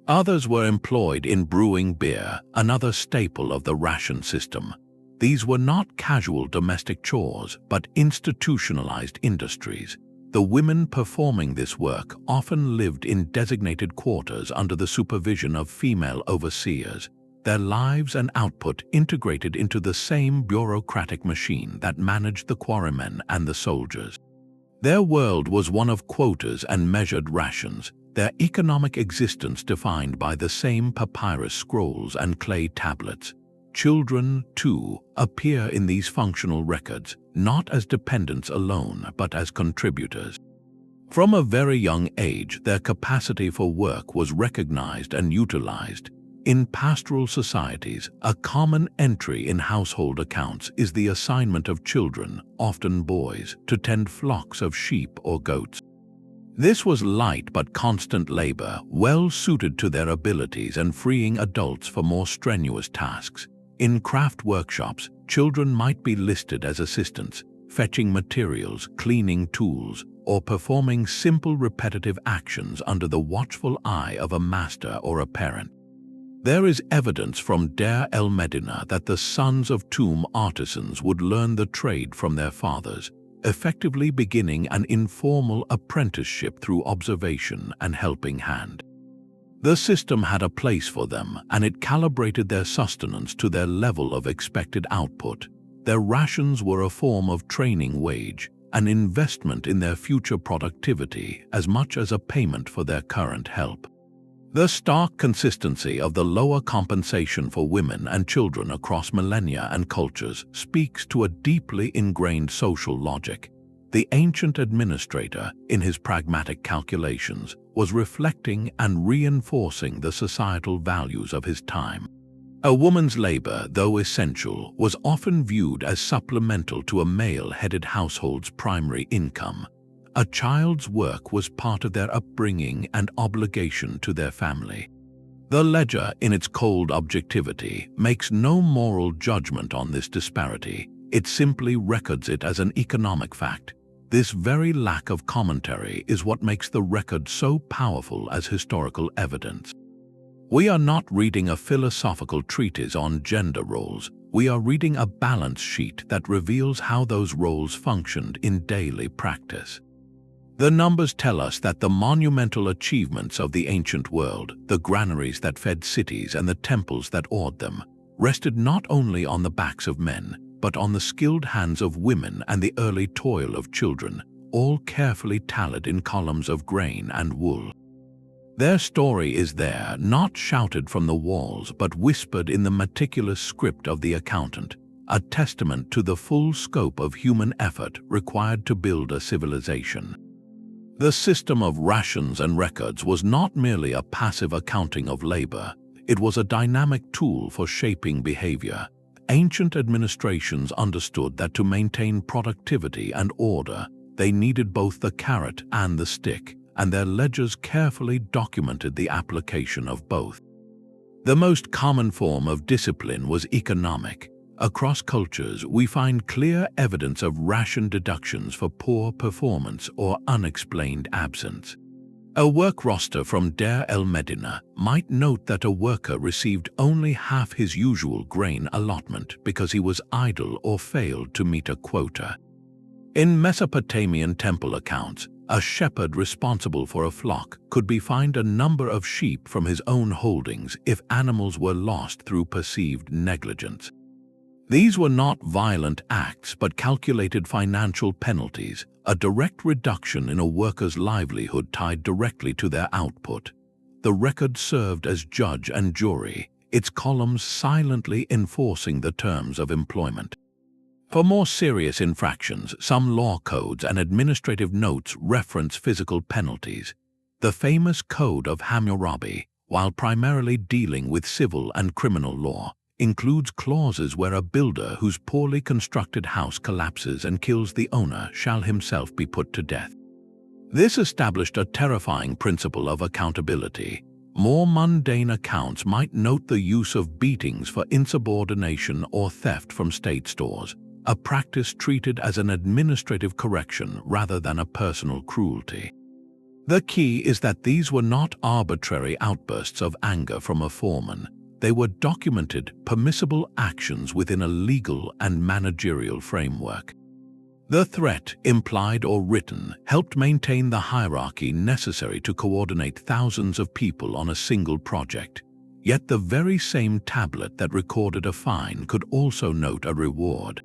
Speaker 1: Others were employed in brewing beer, another staple of the ration system. These were not casual domestic chores, but institutionalized industries. The women performing this work often lived in designated quarters under the supervision of female overseers, their lives and output integrated into the same bureaucratic machine that managed the quarrymen and the soldiers. Their world was one of quotas and measured rations, their economic existence defined by the same papyrus scrolls and clay tablets. Children, too, appear in these functional records, not as dependents alone, but as contributors. From a very young age, their capacity for work was recognized and utilized. In pastoral societies, a common entry in household accounts is the assignment of children, often boys, to tend flocks of sheep or goats. This was light but constant labor, well suited to their abilities and freeing adults for more strenuous tasks. In craft workshops, children might be listed as assistants, fetching materials, cleaning tools, or performing simple repetitive actions under the watchful eye of a master or a parent. There is evidence from Deir el-Medina that the sons of tomb artisans would learn the trade from their fathers, effectively beginning an informal apprenticeship through observation and helping hand. The system had a place for them, and it calibrated their sustenance to their level of expected output. Their rations were a form of training wage, an investment in their future productivity as much as a payment for their current help. The stark consistency of the lower compensation for women and children across millennia and cultures speaks to a deeply ingrained social logic. The ancient administrator, in his pragmatic calculations, was reflecting and reinforcing the societal values of his time. A woman's labor, though essential, was often viewed as supplemental to a male-headed household's primary income. A child's work was part of their upbringing and obligation to their family. The ledger, in its cold objectivity, makes no moral judgment on this disparity. It simply records it as an economic fact. This very lack of commentary is what makes the record so powerful as historical evidence. We are not reading a philosophical treatise on gender roles. We are reading a balance sheet that reveals how those roles functioned in daily practice. The numbers tell us that the monumental achievements of the ancient world, the granaries that fed cities and the temples that awed them, rested not only on the backs of men, but on the skilled hands of women and the early toil of children, all carefully tallied in columns of grain and wool. Their story is there, not shouted from the walls, but whispered in the meticulous script of the accountant, a testament to the full scope of human effort required to build a civilization. The system of rations and records was not merely a passive accounting of labor, it was a dynamic tool for shaping behavior. Ancient administrations understood that to maintain productivity and order, they needed both the carrot and the stick, and their ledgers carefully documented the application of both. The most common form of discipline was economic. Across cultures, we find clear evidence of ration deductions for poor performance or unexplained absence. A work roster from Deir el-Medina might note that a worker received only half his usual grain allotment because he was idle or failed to meet a quota. In Mesopotamian temple accounts, a shepherd responsible for a flock could be fined a number of sheep from his own holdings if animals were lost through perceived negligence. These were not violent acts but calculated financial penalties, a direct reduction in a worker's livelihood tied directly to their output. The record served as judge and jury, its columns silently enforcing the terms of employment. For more serious infractions, some law codes and administrative notes reference physical penalties. The famous Code of Hammurabi, while primarily dealing with civil and criminal law, includes clauses where a builder whose poorly constructed house collapses and kills the owner shall himself be put to death. This established a terrifying principle of accountability. More mundane accounts might note the use of beatings for insubordination or theft from state stores, a practice treated as an administrative correction rather than a personal cruelty. The key is that these were not arbitrary outbursts of anger from a foreman. They were documented, permissible actions within a legal and managerial framework. The threat, implied or written, helped maintain the hierarchy necessary to coordinate thousands of people on a single project. Yet the very same tablet that recorded a fine could also note a reward.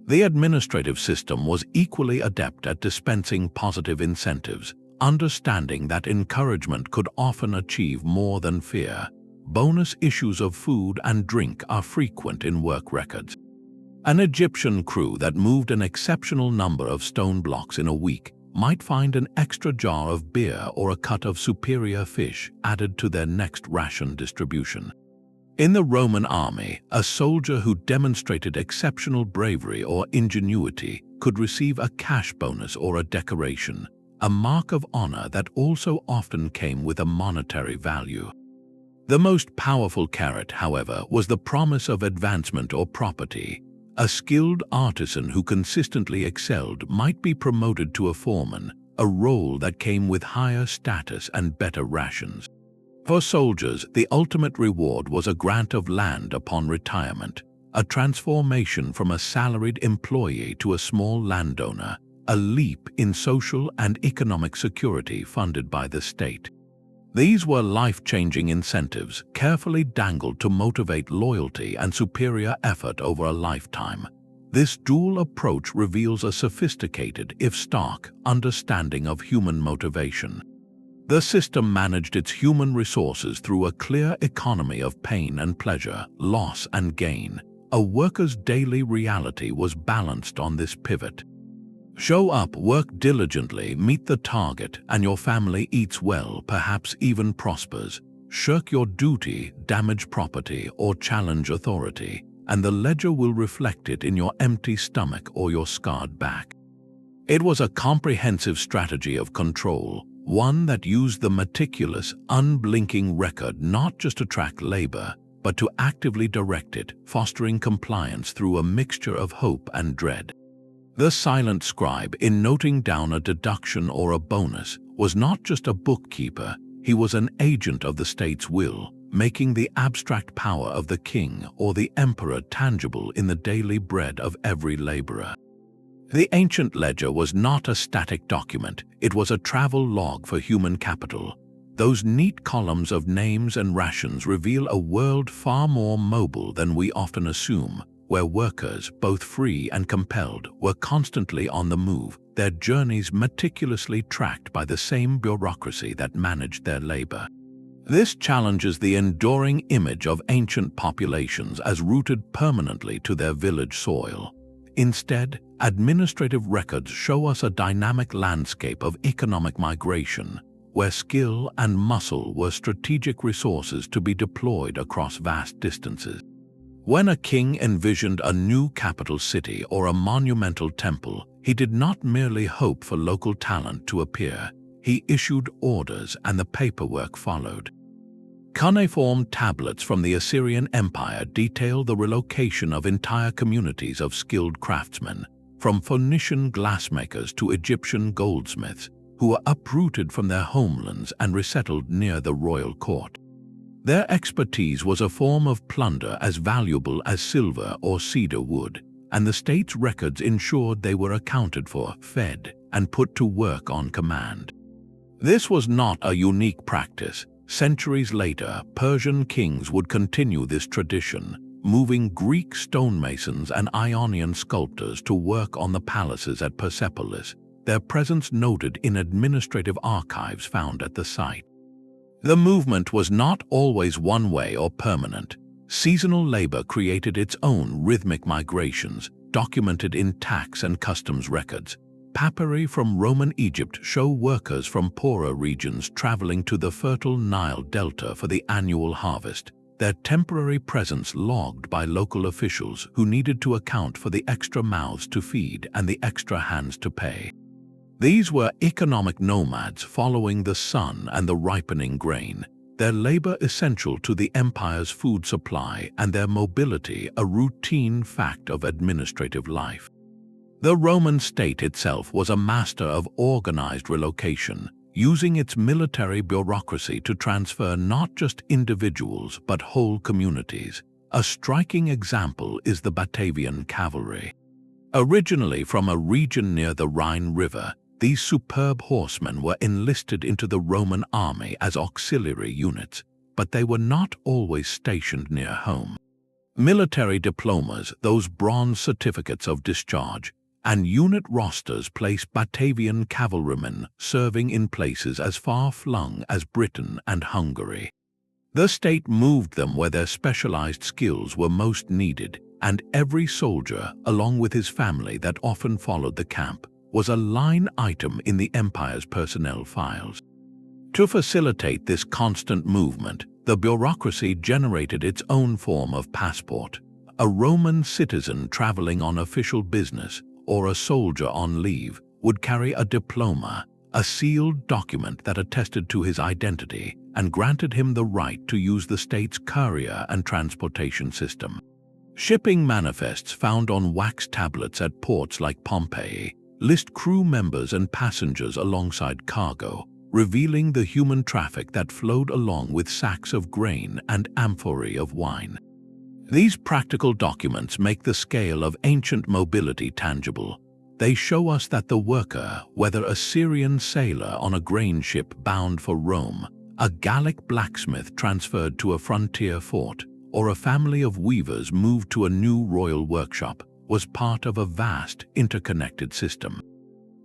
Speaker 1: The administrative system was equally adept at dispensing positive incentives, understanding that encouragement could often achieve more than fear. Bonus issues of food and drink are frequent in work records. An Egyptian crew that moved an exceptional number of stone blocks in a week might find an extra jar of beer or a cut of superior fish added to their next ration distribution. In the Roman army, a soldier who demonstrated exceptional bravery or ingenuity could receive a cash bonus or a decoration, a mark of honor that also often came with a monetary value. The most powerful carrot, however, was the promise of advancement or property. A skilled artisan who consistently excelled might be promoted to a foreman, a role that came with higher status and better rations. For soldiers, the ultimate reward was a grant of land upon retirement, a transformation from a salaried employee to a small landowner, a leap in social and economic security funded by the state. These were life-changing incentives, carefully dangled to motivate loyalty and superior effort over a lifetime. This dual approach reveals a sophisticated, if stark, understanding of human motivation. The system managed its human resources through a clear economy of pain and pleasure, loss and gain. A worker's daily reality was balanced on this pivot. Show up, work diligently, meet the target, and your family eats well, perhaps even prospers. Shirk your duty, damage property, or challenge authority, and the ledger will reflect it in your empty stomach or your scarred back. It was a comprehensive strategy of control, one that used the meticulous, unblinking record not just to track labor, but to actively direct it, fostering compliance through a mixture of hope and dread. The silent scribe, in noting down a deduction or a bonus, was not just a bookkeeper, he was an agent of the state's will, making the abstract power of the king or the emperor tangible in the daily bread of every laborer. The ancient ledger was not a static document, it was a travel log for human capital. Those neat columns of names and rations reveal a world far more mobile than we often assume, where workers, both free and compelled, were constantly on the move, their journeys meticulously tracked by the same bureaucracy that managed their labor. This challenges the enduring image of ancient populations as rooted permanently to their village soil. Instead, administrative records show us a dynamic landscape of economic migration, where skill and muscle were strategic resources to be deployed across vast distances. When a king envisioned a new capital city or a monumental temple, he did not merely hope for local talent to appear. He issued orders and the paperwork followed. Cuneiform tablets from the Assyrian Empire detail the relocation of entire communities of skilled craftsmen, from Phoenician glassmakers to Egyptian goldsmiths, who were uprooted from their homelands and resettled near the royal court. Their expertise was a form of plunder as valuable as silver or cedar wood, and the state's records ensured they were accounted for, fed, and put to work on command. This was not a unique practice. Centuries later, Persian kings would continue this tradition, moving Greek stonemasons and Ionian sculptors to work on the palaces at Persepolis, their presence noted in administrative archives found at the site. The movement was not always one-way or permanent. Seasonal labor created its own rhythmic migrations, documented in tax and customs records. Papyri from Roman Egypt show workers from poorer regions traveling to the fertile Nile Delta for the annual harvest, their temporary presence logged by local officials who needed to account for the extra mouths to feed and the extra hands to pay. These were economic nomads following the sun and the ripening grain, their labor essential to the empire's food supply and their mobility a routine fact of administrative life. The Roman state itself was a master of organized relocation, using its military bureaucracy to transfer not just individuals but whole communities. A striking example is the Batavian cavalry. Originally from a region near the Rhine River, these superb horsemen were enlisted into the Roman army as auxiliary units, but they were not always stationed near home. Military diplomas, those bronze certificates of discharge, and unit rosters place Batavian cavalrymen serving in places as far-flung as Britain and Hungary. The state moved them where their specialized skills were most needed, and every soldier, along with his family that often followed the camp, was a line item in the empire's personnel files. To facilitate this constant movement, the bureaucracy generated its own form of passport. A Roman citizen traveling on official business or a soldier on leave would carry a diploma, a sealed document that attested to his identity and granted him the right to use the state's courier and transportation system. Shipping manifests found on wax tablets at ports like Pompeii list crew members and passengers alongside cargo, revealing the human traffic that flowed along with sacks of grain and amphorae of wine. These practical documents make the scale of ancient mobility tangible. They show us that the worker, whether a Syrian sailor on a grain ship bound for Rome, a Gallic blacksmith transferred to a frontier fort, or a family of weavers moved to a new royal workshop, was part of a vast, interconnected system.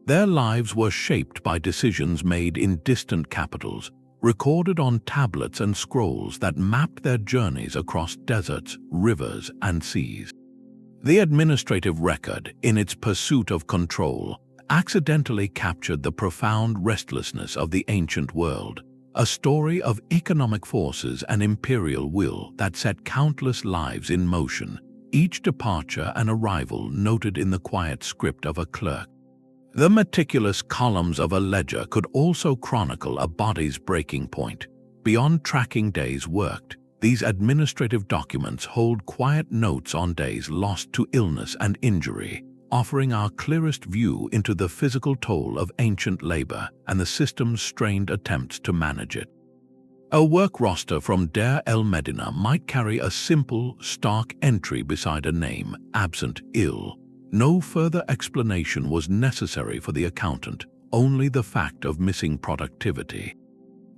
Speaker 1: Their lives were shaped by decisions made in distant capitals, recorded on tablets and scrolls that mapped their journeys across deserts, rivers, and seas. The administrative record, in its pursuit of control, accidentally captured the profound restlessness of the ancient world, a story of economic forces and imperial will that set countless lives in motion, each departure and arrival noted in the quiet script of a clerk. The meticulous columns of a ledger could also chronicle a body's breaking point. Beyond tracking days worked, these administrative documents hold quiet notes on days lost to illness and injury, offering our clearest view into the physical toll of ancient labor and the system's strained attempts to manage it. A work roster from Deir el-Medina might carry a simple, stark entry beside a name, absent, ill. No further explanation was necessary for the accountant, only the fact of missing productivity.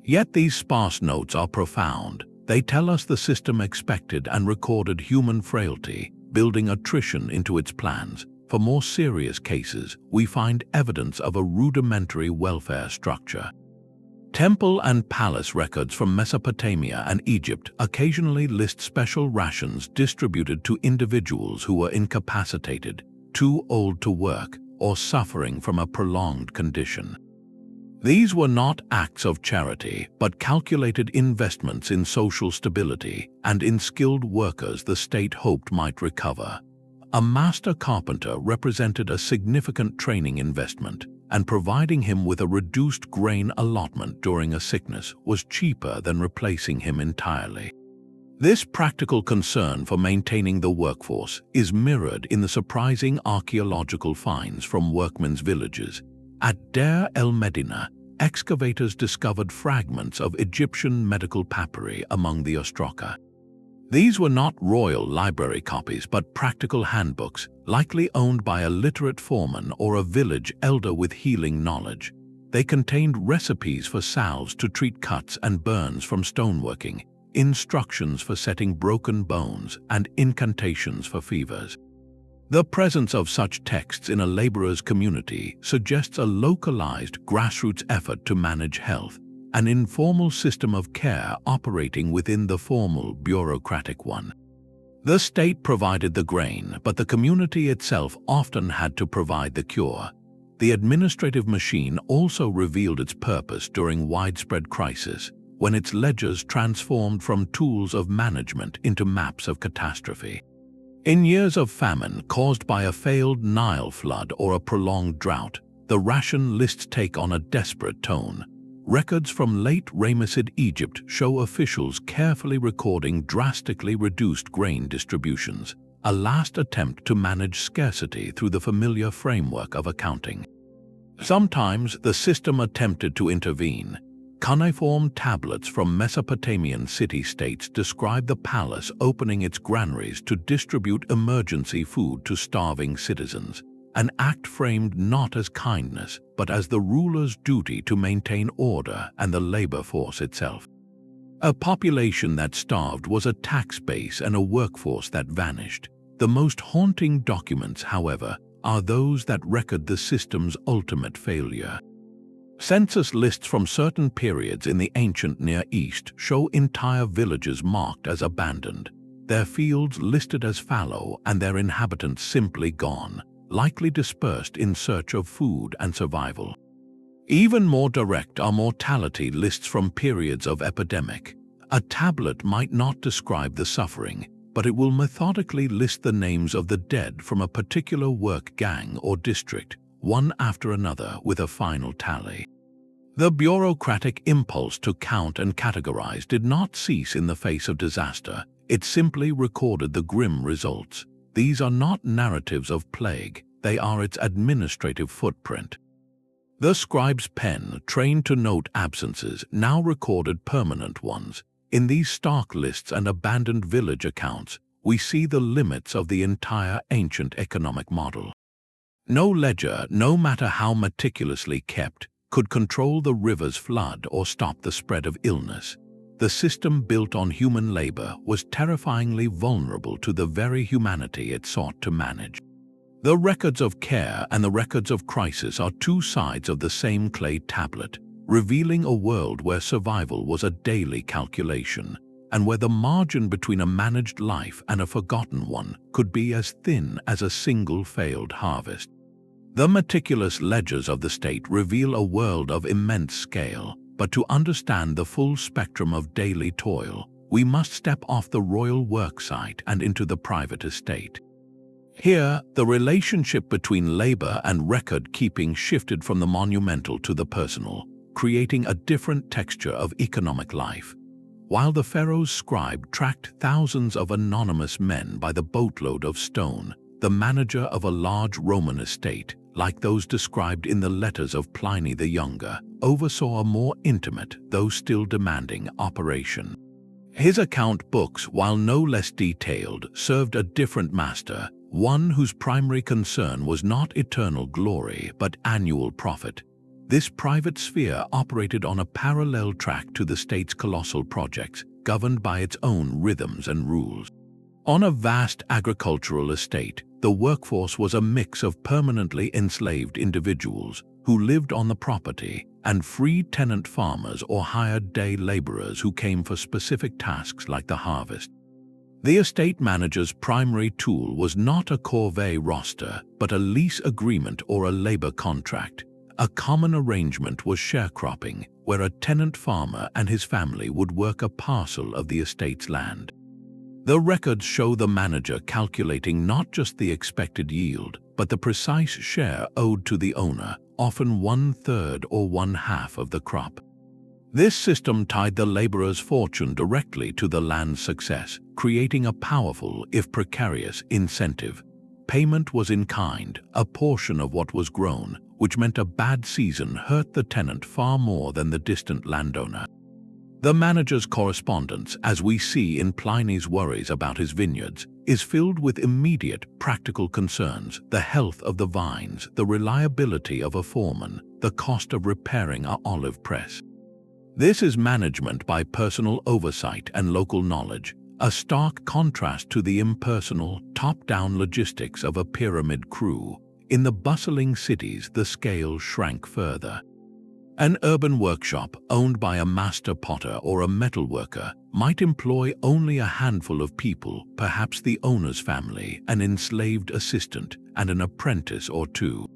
Speaker 1: Yet these sparse notes are profound. They tell us the system expected and recorded human frailty, building attrition into its plans. For more serious cases, we find evidence of a rudimentary welfare structure. Temple and palace records from Mesopotamia and Egypt occasionally list special rations distributed to individuals who were incapacitated, too old to work, or suffering from a prolonged condition. These were not acts of charity, but calculated investments in social stability and in skilled workers the state hoped might recover. A master carpenter represented a significant training investment, and providing him with a reduced grain allotment during a sickness was cheaper than replacing him entirely. This practical concern for maintaining the workforce is mirrored in the surprising archaeological finds from workmen's villages. At Deir el-Medina, excavators discovered fragments of Egyptian medical papyri among the ostraca. These were not royal library copies but practical handbooks, likely owned by a literate foreman or a village elder with healing knowledge. They contained recipes for salves to treat cuts and burns from stoneworking, instructions for setting broken bones, and incantations for fevers. The presence of such texts in a laborer's community suggests a localized grassroots effort to manage health, an informal system of care operating within the formal bureaucratic one. The state provided the grain, but the community itself often had to provide the cure. The administrative machine also revealed its purpose during widespread crisis, when its ledgers transformed from tools of management into maps of catastrophe. In years of famine caused by a failed Nile flood or a prolonged drought, the ration lists take on a desperate tone. Records from late Ramessid Egypt show officials carefully recording drastically reduced grain distributions, a last attempt to manage scarcity through the familiar framework of accounting. Sometimes the system attempted to intervene. Cuneiform tablets from Mesopotamian city-states describe the palace opening its granaries to distribute emergency food to starving citizens, an act framed not as kindness but as the ruler's duty to maintain order and the labor force itself. A population that starved was a tax base and a workforce that vanished. The most haunting documents, however, are those that record the system's ultimate failure. Census lists from certain periods in the ancient Near East show entire villages marked as abandoned, their fields listed as fallow and their inhabitants simply gone, likely dispersed in search of food and survival. Even more direct are mortality lists from periods of epidemic. A tablet might not describe the suffering, but it will methodically list the names of the dead from a particular work gang or district, one after another with a final tally. The bureaucratic impulse to count and categorize did not cease in the face of disaster. It simply recorded the grim results. These are not narratives of plague, they are its administrative footprint. The scribe's pen, trained to note absences, now recorded permanent ones. In these stark lists and abandoned village accounts, we see the limits of the entire ancient economic model. No ledger, no matter how meticulously kept, could control the river's flood or stop the spread of illness. The system built on human labor was terrifyingly vulnerable to the very humanity it sought to manage. The records of care and the records of crisis are two sides of the same clay tablet, revealing a world where survival was a daily calculation, and where the margin between a managed life and a forgotten one could be as thin as a single failed harvest. The meticulous ledgers of the state reveal a world of immense scale, but to understand the full spectrum of daily toil, we must step off the royal worksite and into the private estate. Here, the relationship between labor and record-keeping shifted from the monumental to the personal, creating a different texture of economic life. While the pharaoh's scribe tracked thousands of anonymous men by the boatload of stone, the manager of a large Roman estate, like those described in the letters of Pliny the Younger, oversaw a more intimate, though still demanding, operation. His account books, while no less detailed, served a different master, one whose primary concern was not eternal glory but annual profit. This private sphere operated on a parallel track to the state's colossal projects, governed by its own rhythms and rules. On a vast agricultural estate, the workforce was a mix of permanently enslaved individuals who lived on the property and free tenant farmers or hired day laborers who came for specific tasks like the harvest. The estate manager's primary tool was not a Corvée roster, but a lease agreement or a labor contract. A common arrangement was sharecropping, where a tenant farmer and his family would work a parcel of the estate's land. The records show the manager calculating not just the expected yield, but the precise share owed to the owner, often 1/3 or 1/2 of the crop. This system tied the laborer's fortune directly to the land's success, creating a powerful, if precarious, incentive. Payment was in kind, a portion of what was grown, which meant a bad season hurt the tenant far more than the distant landowner. The manager's correspondence, as we see in Pliny's worries about his vineyards, is filled with immediate, practical concerns: the health of the vines, the reliability of a foreman, the cost of repairing an olive press. This is management by personal oversight and local knowledge, a stark contrast to the impersonal, top-down logistics of a pyramid crew. In the bustling cities, the scale shrank further. An urban workshop, owned by a master potter or a metalworker, might employ only a handful of people, perhaps the owner's family, an enslaved assistant, and an apprentice or two.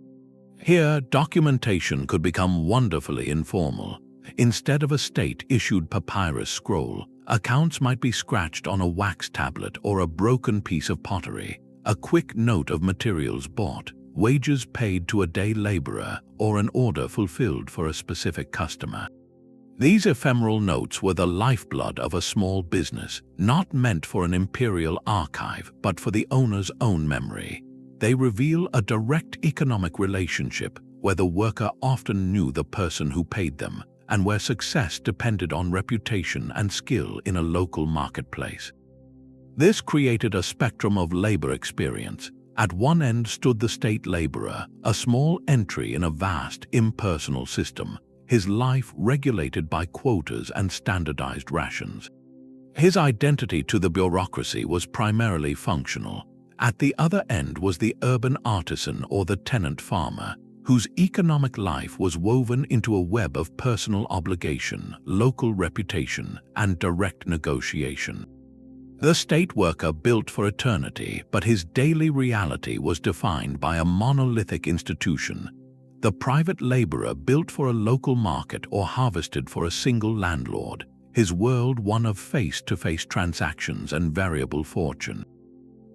Speaker 1: Here, documentation could become wonderfully informal. Instead of a state-issued papyrus scroll, accounts might be scratched on a wax tablet or a broken piece of pottery, a quick note of materials bought, wages paid to a day laborer, or an order fulfilled for a specific customer. These ephemeral notes were the lifeblood of a small business, not meant for an imperial archive, but for the owner's own memory. They reveal a direct economic relationship where the worker often knew the person who paid them, and where success depended on reputation and skill in a local marketplace. This created a spectrum of labor experience. At one end stood the state laborer, a small entry in a vast, impersonal system, his life regulated by quotas and standardized rations. His identity to the bureaucracy was primarily functional. At the other end was the urban artisan or the tenant farmer, whose economic life was woven into a web of personal obligation, local reputation, and direct negotiation. The state worker built for eternity, but his daily reality was defined by a monolithic institution. The private laborer built for a local market or harvested for a single landlord, his world one of face-to-face transactions and variable fortune.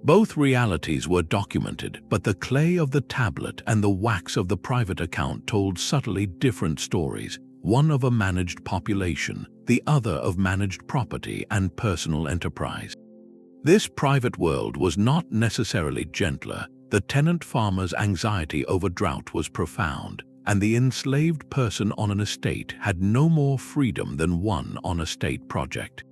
Speaker 1: Both realities were documented, but the clay of the tablet and the wax of the private account told subtly different stories, one of a managed population, the other of managed property and personal enterprise. This private world was not necessarily gentler. The tenant farmer's anxiety over drought was profound, and the enslaved person on an estate had no more freedom than one on a state project.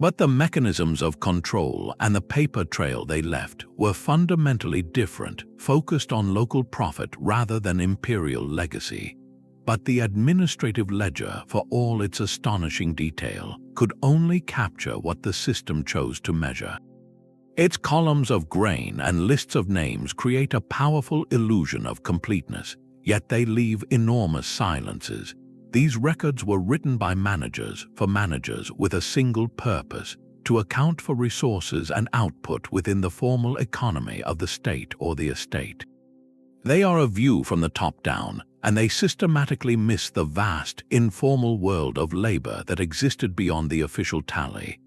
Speaker 1: But the mechanisms of control and the paper trail they left were fundamentally different, focused on local profit rather than imperial legacy. But the administrative ledger, for all its astonishing detail, could only capture what the system chose to measure. Its columns of grain and lists of names create a powerful illusion of completeness, yet they leave enormous silences. These records were written by managers for managers with a single purpose: to account for resources and output within the formal economy of the state or the estate. They are a view from the top down, and they systematically miss the vast, informal world of labor that existed beyond the official tally.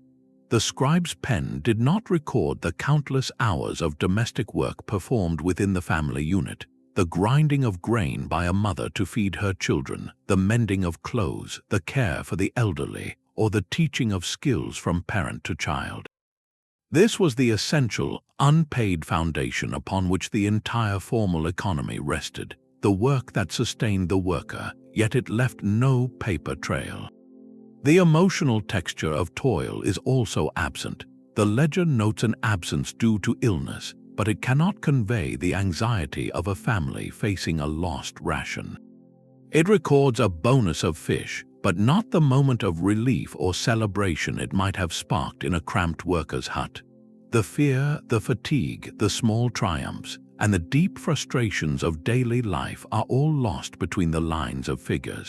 Speaker 1: The scribe's pen did not record the countless hours of domestic work performed within the family unit, the grinding of grain by a mother to feed her children, the mending of clothes, the care for the elderly, or the teaching of skills from parent to child. This was the essential, unpaid foundation upon which the entire formal economy rested, the work that sustained the worker, yet it left no paper trail. The emotional texture of toil is also absent. The ledger notes an absence due to illness, but it cannot convey the anxiety of a family facing a lost ration. It records a bonus of fish, but not the moment of relief or celebration it might have sparked in a cramped worker's hut. The fear, the fatigue, the small triumphs, and the deep frustrations of daily life are all lost between the lines of figures.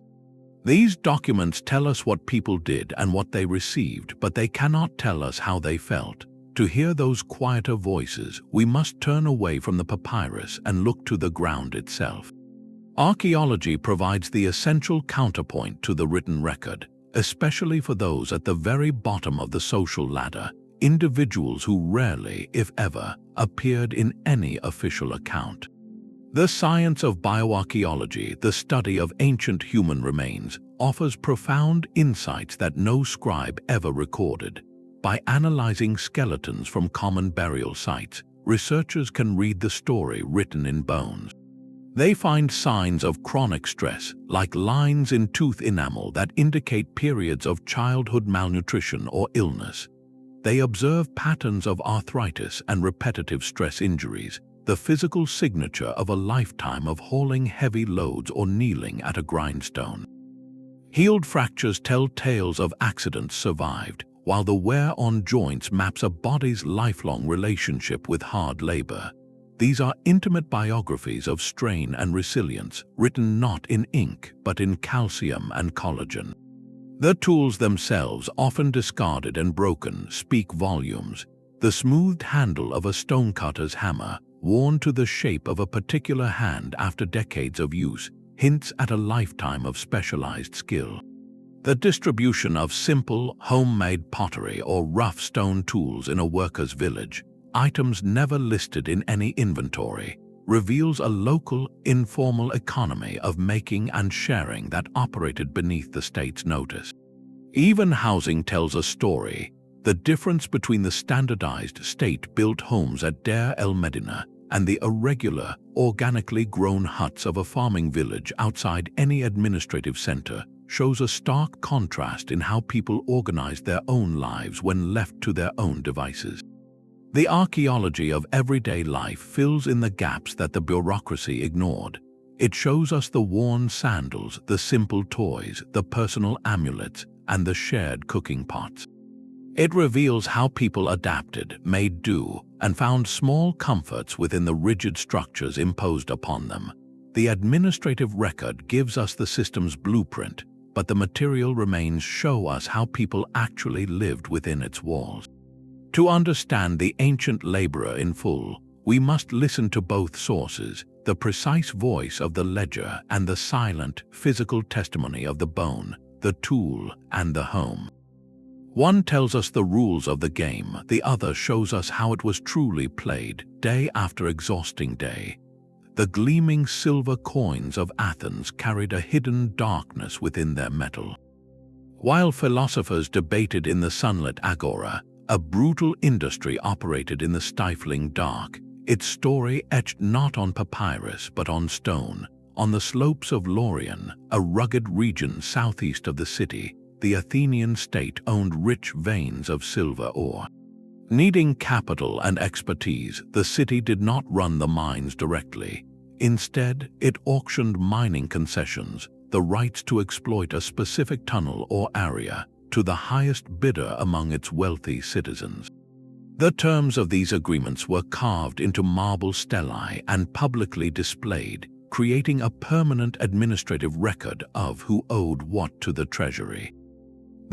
Speaker 1: These documents tell us what people did and what they received, but they cannot tell us how they felt. To hear those quieter voices, we must turn away from the papyrus and look to the ground itself. Archaeology provides the essential counterpoint to the written record, especially for those at the very bottom of the social ladder, individuals who rarely, if ever, appeared in any official account. The science of bioarchaeology, the study of ancient human remains, offers profound insights that no scribe ever recorded. By analyzing skeletons from common burial sites, researchers can read the story written in bones. They find signs of chronic stress, like lines in tooth enamel that indicate periods of childhood malnutrition or illness. They observe patterns of arthritis and repetitive stress injuries, the physical signature of a lifetime of hauling heavy loads or kneeling at a grindstone. Healed fractures tell tales of accidents survived, while the wear on joints maps a body's lifelong relationship with hard labor. These are intimate biographies of strain and resilience, written not in ink but in calcium and collagen. The tools themselves, often discarded and broken, speak volumes. The smoothed handle of a stonecutter's hammer, worn to the shape of a particular hand after decades of use, hints at a lifetime of specialized skill. The distribution of simple, homemade pottery or rough stone tools in a worker's village, items never listed in any inventory, reveals a local, informal economy of making and sharing that operated beneath the state's notice. Even housing tells a story. The difference between the standardized state-built homes at Deir el-Medina and the irregular, organically grown huts of a farming village outside any administrative center shows a stark contrast in how people organized their own lives when left to their own devices. The archaeology of everyday life fills in the gaps that the bureaucracy ignored. It shows us the worn sandals, the simple toys, the personal amulets, and the shared cooking pots. It reveals how people adapted, made do, and found small comforts within the rigid structures imposed upon them. The administrative record gives us the system's blueprint, but the material remains show us how people actually lived within its walls. To understand the ancient laborer in full, we must listen to both sources, the precise voice of the ledger and the silent, physical testimony of the bone, the tool, and the home. One tells us the rules of the game, the other shows us how it was truly played, day after exhausting day. The gleaming silver coins of Athens carried a hidden darkness within their metal. While philosophers debated in the sunlit agora, a brutal industry operated in the stifling dark, its story etched not on papyrus but on stone. On the slopes of Laurion, a rugged region southeast of the city, the Athenian state owned rich veins of silver ore. Needing capital and expertise, the city did not run the mines directly. Instead, it auctioned mining concessions, the rights to exploit a specific tunnel or area, to the highest bidder among its wealthy citizens. The terms of these agreements were carved into marble stelae and publicly displayed, creating a permanent administrative record of who owed what to the treasury.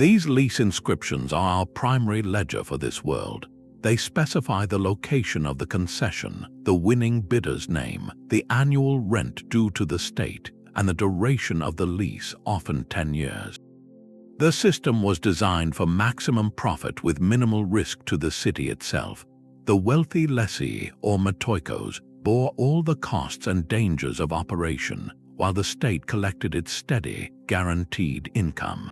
Speaker 1: These lease inscriptions are our primary ledger for this world. They specify the location of the concession, the winning bidder's name, the annual rent due to the state, and the duration of the lease, often 10 years. The system was designed for maximum profit with minimal risk to the city itself. The wealthy lessee, or metoikos, bore all the costs and dangers of operation, while the state collected its steady, guaranteed income.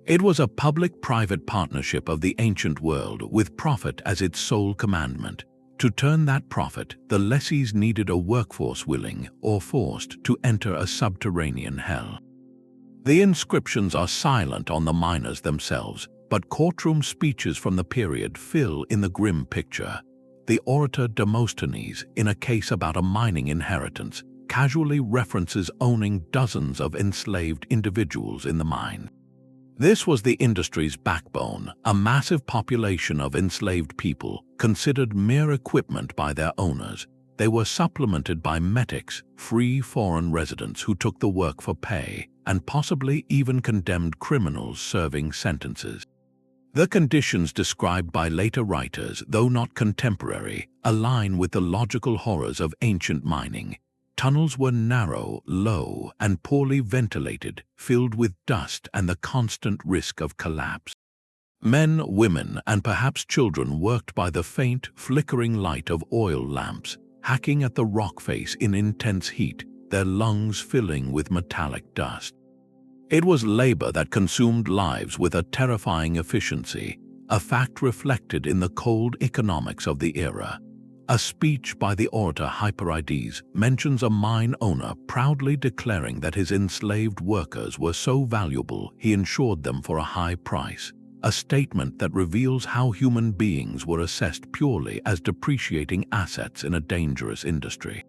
Speaker 1: It was a public-private partnership of the ancient world with profit as its sole commandment. To turn that profit, the lessees needed a workforce willing or forced to enter a subterranean hell. The inscriptions are silent on the miners themselves, but courtroom speeches from the period fill in the grim picture. The orator Demosthenes, in a case about a mining inheritance, casually references owning dozens of enslaved individuals in the mine. This was the industry's backbone, a massive population of enslaved people, considered mere equipment by their owners. They were supplemented by metics, free foreign residents who took the work for pay, and possibly even condemned criminals serving sentences. The conditions described by later writers, though not contemporary, align with the logical horrors of ancient mining. Tunnels were narrow, low, and poorly ventilated, filled with dust and the constant risk of collapse. Men, women, and perhaps children worked by the faint, flickering light of oil lamps, hacking at the rock face in intense heat, their lungs filling with metallic dust. It was labor that consumed lives with a terrifying efficiency, a fact reflected in the cold economics of the era. A speech by the orator Hyperides mentions a mine owner proudly declaring that his enslaved workers were so valuable he insured them for a high price, a statement that reveals how human beings were assessed purely as depreciating assets in a dangerous industry.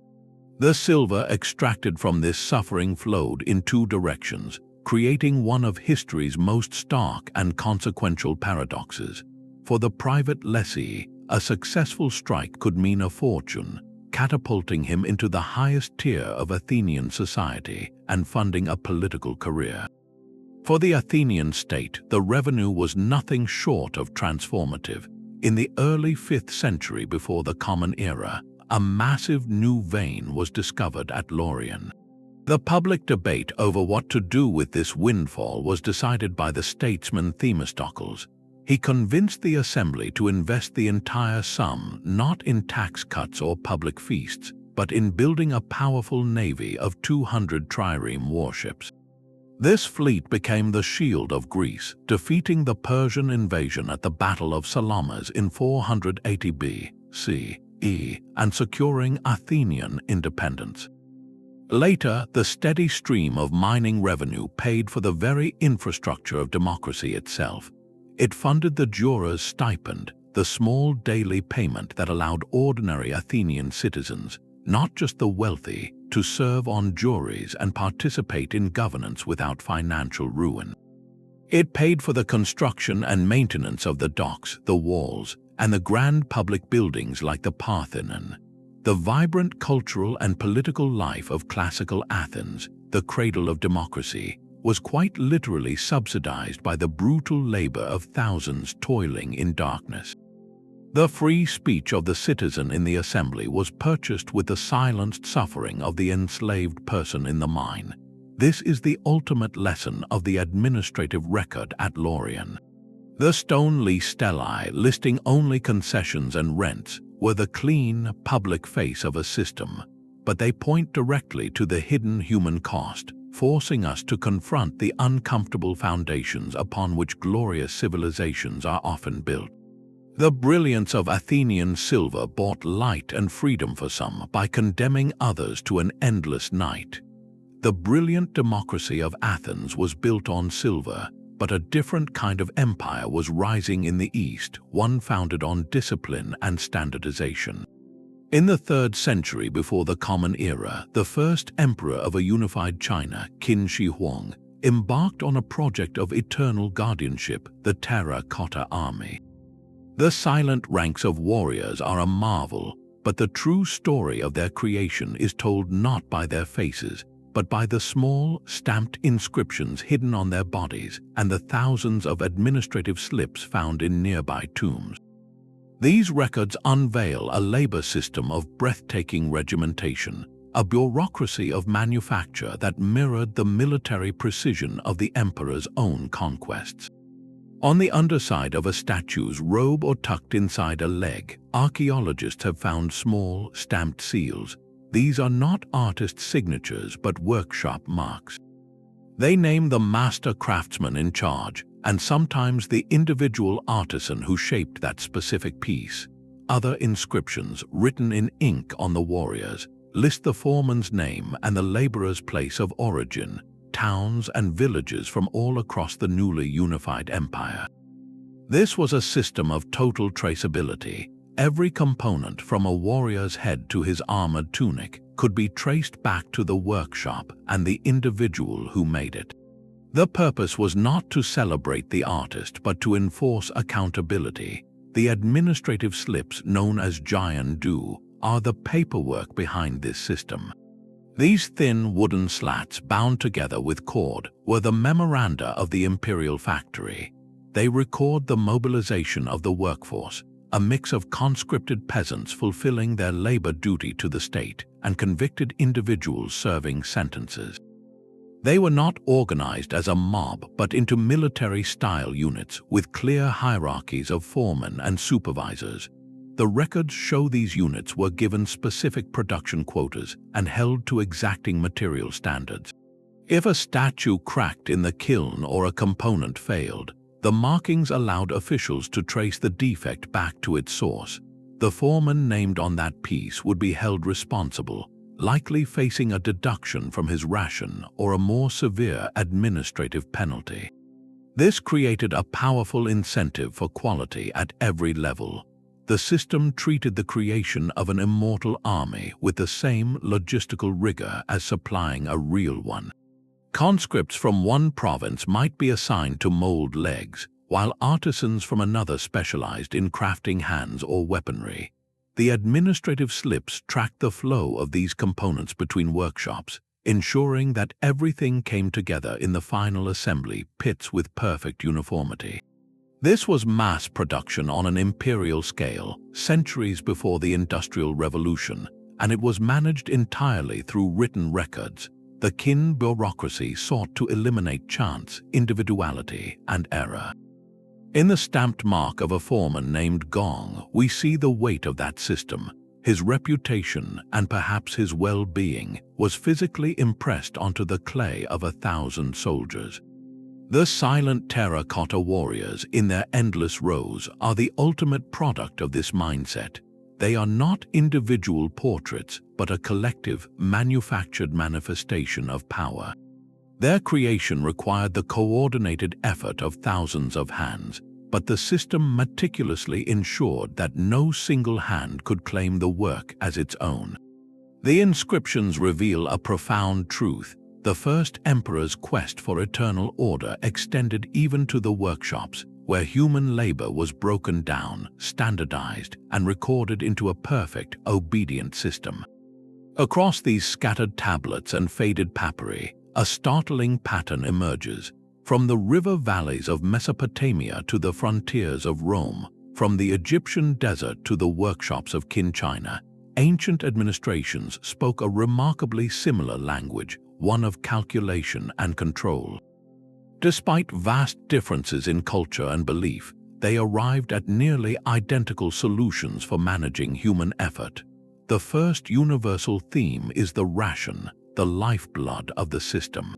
Speaker 1: The silver extracted from this suffering flowed in two directions, creating one of history's most stark and consequential paradoxes. For the private lessee, a successful strike could mean a fortune, catapulting him into the highest tier of Athenian society and funding a political career. For the Athenian state, the revenue was nothing short of transformative. In the early 5th century before the Common Era, a massive new vein was discovered at Laurion. The public debate over what to do with this windfall was decided by the statesman Themistocles. He convinced the assembly to invest the entire sum not in tax cuts or public feasts, but in building a powerful navy of 200 trireme warships. This fleet became the shield of Greece, defeating the Persian invasion at the Battle of Salamis in 480 B.C.E. and securing Athenian independence. Later, the steady stream of mining revenue paid for the very infrastructure of democracy itself. It funded the juror's stipend, the small daily payment that allowed ordinary Athenian citizens, not just the wealthy, to serve on juries and participate in governance without financial ruin. It paid for the construction and maintenance of the docks, the walls, and the grand public buildings like the Parthenon. The vibrant cultural and political life of classical Athens, the cradle of democracy, was quite literally subsidized by the brutal labor of thousands toiling in darkness. The free speech of the citizen in the assembly was purchased with the silenced suffering of the enslaved person in the mine. This is the ultimate lesson of the administrative record at Laurion. The stone lease stellae, listing only concessions and rents, were the clean, public face of a system, but they point directly to the hidden human cost, forcing us to confront the uncomfortable foundations upon which glorious civilizations are often built. The brilliance of Athenian silver bought light and freedom for some by condemning others to an endless night. The brilliant democracy of Athens was built on silver, but a different kind of empire was rising in the East, one founded on discipline and standardization. In the 3rd century before the Common Era, the first emperor of a unified China, Qin Shi Huang, embarked on a project of eternal guardianship, the Terracotta army. The silent ranks of warriors are a marvel, but the true story of their creation is told not by their faces, but by the small, stamped inscriptions hidden on their bodies and the thousands of administrative slips found in nearby tombs. These records unveil a labor system of breathtaking regimentation, a bureaucracy of manufacture that mirrored the military precision of the emperor's own conquests. On the underside of a statue's robe or tucked inside a leg, archaeologists have found small, stamped seals. These are not artist signatures but workshop marks. They name the master craftsman in charge, and sometimes the individual artisan who shaped that specific piece. Other inscriptions, written in ink on the warriors, list the foreman's name and the laborer's place of origin, towns and villages from all across the newly unified empire. This was a system of total traceability. Every component, from a warrior's head to his armored tunic, could be traced back to the workshop and the individual who made it. The purpose was not to celebrate the artist but to enforce accountability. The administrative slips, known as Jian-du, are the paperwork behind this system. These thin wooden slats bound together with cord were the memoranda of the imperial factory. They record the mobilization of the workforce, a mix of conscripted peasants fulfilling their labor duty to the state and convicted individuals serving sentences. They were not organized as a mob but into military-style units with clear hierarchies of foremen and supervisors. The records show these units were given specific production quotas and held to exacting material standards. If a statue cracked in the kiln or a component failed, the markings allowed officials to trace the defect back to its source. The foreman named on that piece would be held responsible, likely facing a deduction from his ration or a more severe administrative penalty. This created a powerful incentive for quality at every level. The system treated the creation of an immortal army with the same logistical rigor as supplying a real one. Conscripts from one province might be assigned to mold legs, while artisans from another specialized in crafting hands or weaponry. The administrative slips tracked the flow of these components between workshops, ensuring that everything came together in the final assembly pits with perfect uniformity. This was mass production on an imperial scale, centuries before the Industrial Revolution, and it was managed entirely through written records. The kin bureaucracy sought to eliminate chance, individuality, and error. In the stamped mark of a foreman named Gong, we see the weight of that system. His reputation, and perhaps his well-being, was physically impressed onto the clay of 1,000 soldiers. The silent terracotta warriors in their endless rows are the ultimate product of this mindset. They are not individual portraits, but a collective, manufactured manifestation of power. Their creation required the coordinated effort of thousands of hands, but the system meticulously ensured that no single hand could claim the work as its own. The inscriptions reveal a profound truth. The first emperor's quest for eternal order extended even to the workshops, where human labor was broken down, standardized, and recorded into a perfect, obedient system. Across these scattered tablets and faded papyri, a startling pattern emerges. From the river valleys of Mesopotamia to the frontiers of Rome, from the Egyptian desert to the workshops of Qin China, ancient administrations spoke a remarkably similar language, one of calculation and control. Despite vast differences in culture and belief, they arrived at nearly identical solutions for managing human effort. The first universal theme is the ration, the lifeblood of the system.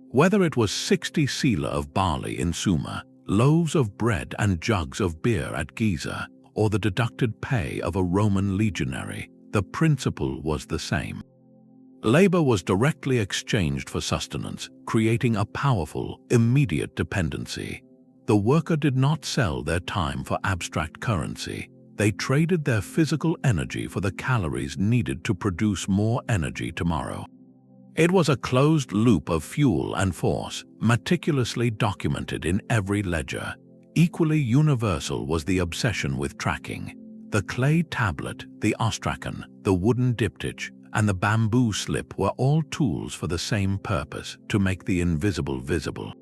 Speaker 1: Whether it was 60 sela of barley in Sumer, loaves of bread and jugs of beer at Giza, or the deducted pay of a Roman legionary, the principle was the same. Labor was directly exchanged for sustenance, creating a powerful, immediate dependency. The worker did not sell their time for abstract currency. They traded their physical energy for the calories needed to produce more energy tomorrow. It was a closed loop of fuel and force, meticulously documented in every ledger. Equally universal was the obsession with tracking. The clay tablet, the ostracon, the wooden diptych, and the bamboo slip were all tools for the same purpose, to make the invisible visible.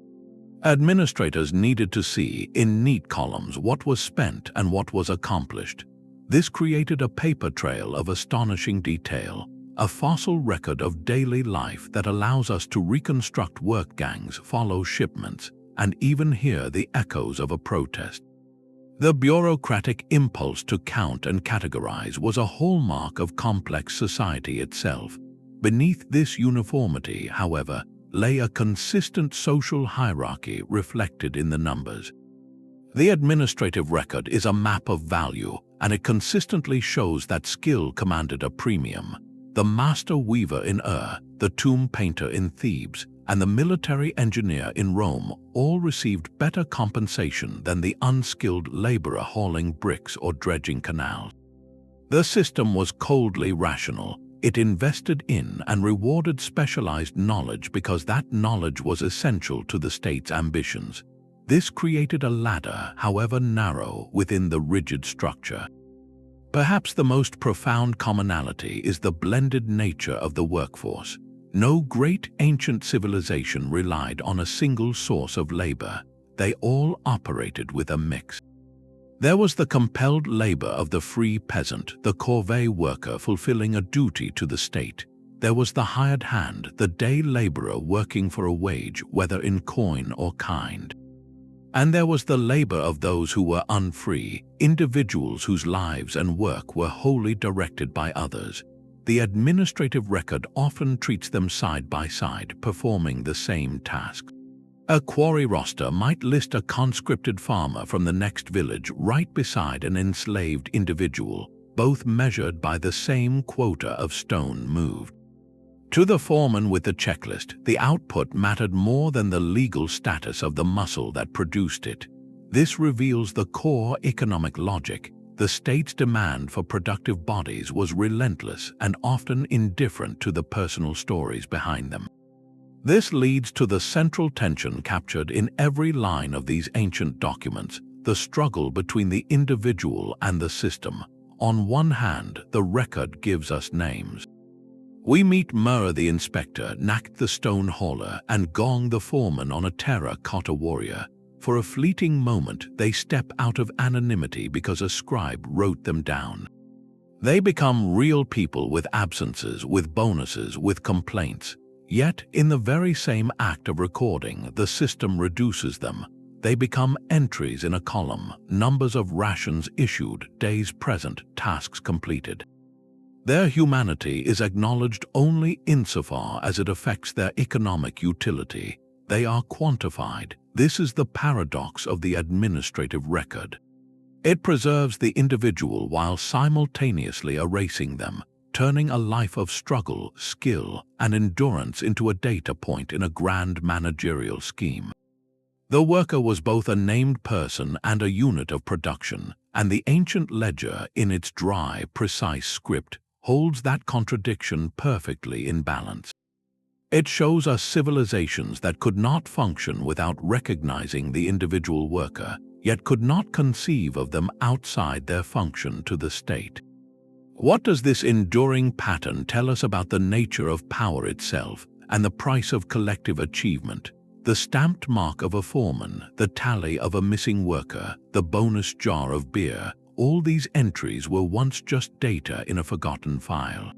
Speaker 1: Administrators needed to see, in neat columns, what was spent and what was accomplished. This created a paper trail of astonishing detail, a fossil record of daily life that allows us to reconstruct work gangs, follow shipments, and even hear the echoes of a protest. The bureaucratic impulse to count and categorize was a hallmark of complex society itself. Beneath this uniformity, however, lay a consistent social hierarchy reflected in the numbers. The administrative record is a map of value, and it consistently shows that skill commanded a premium. The master weaver in the tomb painter in Thebes, and the military engineer in Rome all received better compensation than the unskilled laborer hauling bricks or dredging canals. The system was coldly rational. It invested in and rewarded specialized knowledge because that knowledge was essential to the state's ambitions. This created a ladder, however narrow, within the rigid structure. Perhaps the most profound commonality is the blended nature of the workforce. No great ancient civilization relied on a single source of labor. They all operated with a mix. There was the compelled labor of the free peasant, the Corvée worker fulfilling a duty to the state. There was the hired hand, the day laborer working for a wage, whether in coin or kind. And there was the labor of those who were unfree, individuals whose lives and work were wholly directed by others. The administrative record often treats them side by side, performing the same tasks. A quarry roster might list a conscripted farmer from the next village right beside an enslaved individual, both measured by the same quota of stone moved. To the foreman with the checklist, the output mattered more than the legal status of the muscle that produced it. This reveals the core economic logic. The state's demand for productive bodies was relentless and often indifferent to the personal stories behind them. This leads to the central tension captured in every line of these ancient documents, the struggle between the individual and the system. On one hand, the record gives us names. We meet Murr the inspector, Nak the stone hauler, and Gong the foreman on a terracotta warrior. For a fleeting moment, they step out of anonymity because a scribe wrote them down. They become real people with absences, with bonuses, with complaints. Yet, in the very same act of recording, the system reduces them. They become entries in a column, numbers of rations issued, days present, tasks completed. Their humanity is acknowledged only insofar as it affects their economic utility. They are quantified. This is the paradox of the administrative record. It preserves the individual while simultaneously erasing them, turning a life of struggle, skill, and endurance into a data point in a grand managerial scheme. The worker was both a named person and a unit of production, and the ancient ledger, in its dry, precise script, holds that contradiction perfectly in balance. It shows us civilizations that could not function without recognizing the individual worker, yet could not conceive of them outside their function to the state. What does this enduring pattern tell us about the nature of power itself and the price of collective achievement? The stamped mark of a foreman, the tally of a missing worker, the bonus jar of beer, all these entries were once just data in a forgotten file.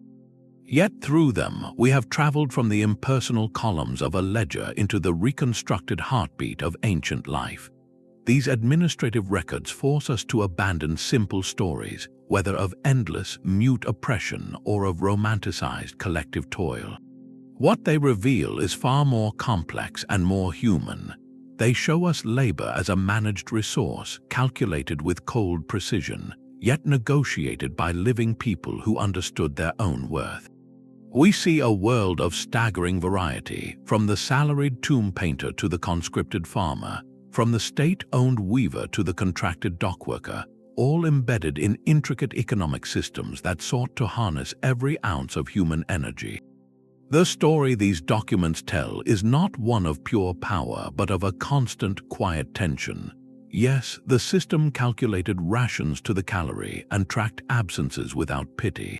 Speaker 1: Yet through them, we have traveled from the impersonal columns of a ledger into the reconstructed heartbeat of ancient life. These administrative records force us to abandon simple stories, whether of endless, mute oppression or of romanticized collective toil. What they reveal is far more complex and more human. They show us labor as a managed resource, calculated with cold precision, yet negotiated by living people who understood their own worth. We see a world of staggering variety, from the salaried tomb painter to the conscripted farmer, from the state-owned weaver to the contracted dockworker, all embedded in intricate economic systems that sought to harness every ounce of human energy. The story these documents tell is not one of pure power, but of a constant, quiet tension. Yes, the system calculated rations to the calorie and tracked absences without pity.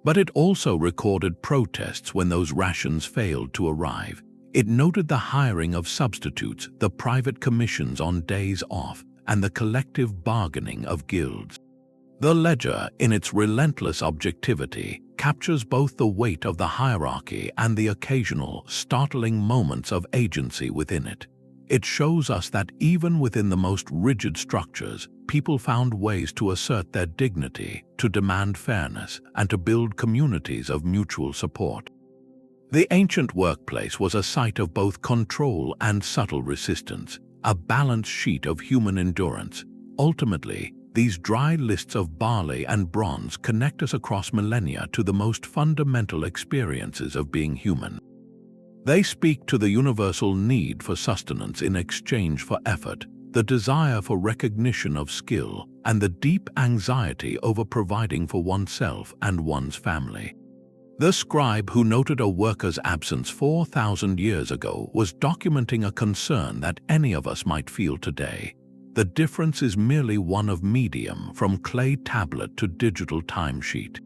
Speaker 1: But it also recorded protests when those rations failed to arrive. It noted the hiring of substitutes, the private commissions on days off, and the collective bargaining of guilds. The ledger, in its relentless objectivity, captures both the weight of the hierarchy and the occasional, startling moments of agency within it. It shows us that even within the most rigid structures, people found ways to assert their dignity, to demand fairness, and to build communities of mutual support. The ancient workplace was a site of both control and subtle resistance, a balance sheet of human endurance. Ultimately, these dry lists of barley and bronze connect us across millennia to the most fundamental experiences of being human. They speak to the universal need for sustenance in exchange for effort, the desire for recognition of skill, and the deep anxiety over providing for oneself and one's family. The scribe who noted a worker's absence 4,000 years ago was documenting a concern that any of us might feel today. The difference is merely one of medium, from clay tablet to digital timesheet.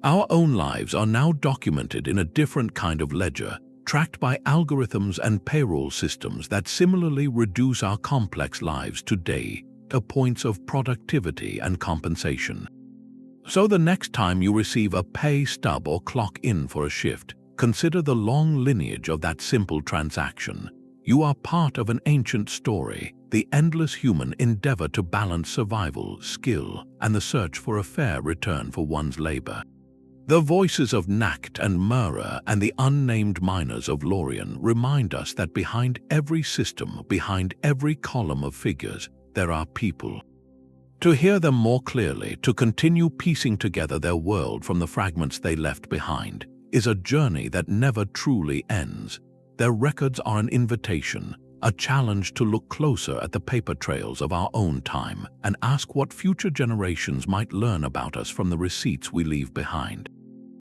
Speaker 1: Our own lives are now documented in a different kind of ledger, tracked by algorithms and payroll systems that similarly reduce our complex lives to data points of productivity and compensation. So the next time you receive a pay stub or clock in for a shift, consider the long lineage of that simple transaction. You are part of an ancient story, the endless human endeavor to balance survival, skill, and the search for a fair return for one's labor. The voices of Nakht and Murrah and the unnamed miners of Laurion remind us that behind every system, behind every column of figures, there are people. To hear them more clearly, to continue piecing together their world from the fragments they left behind, is a journey that never truly ends. Their records are an invitation, a challenge to look closer at the paper trails of our own time and ask what future generations might learn about us from the receipts we leave behind.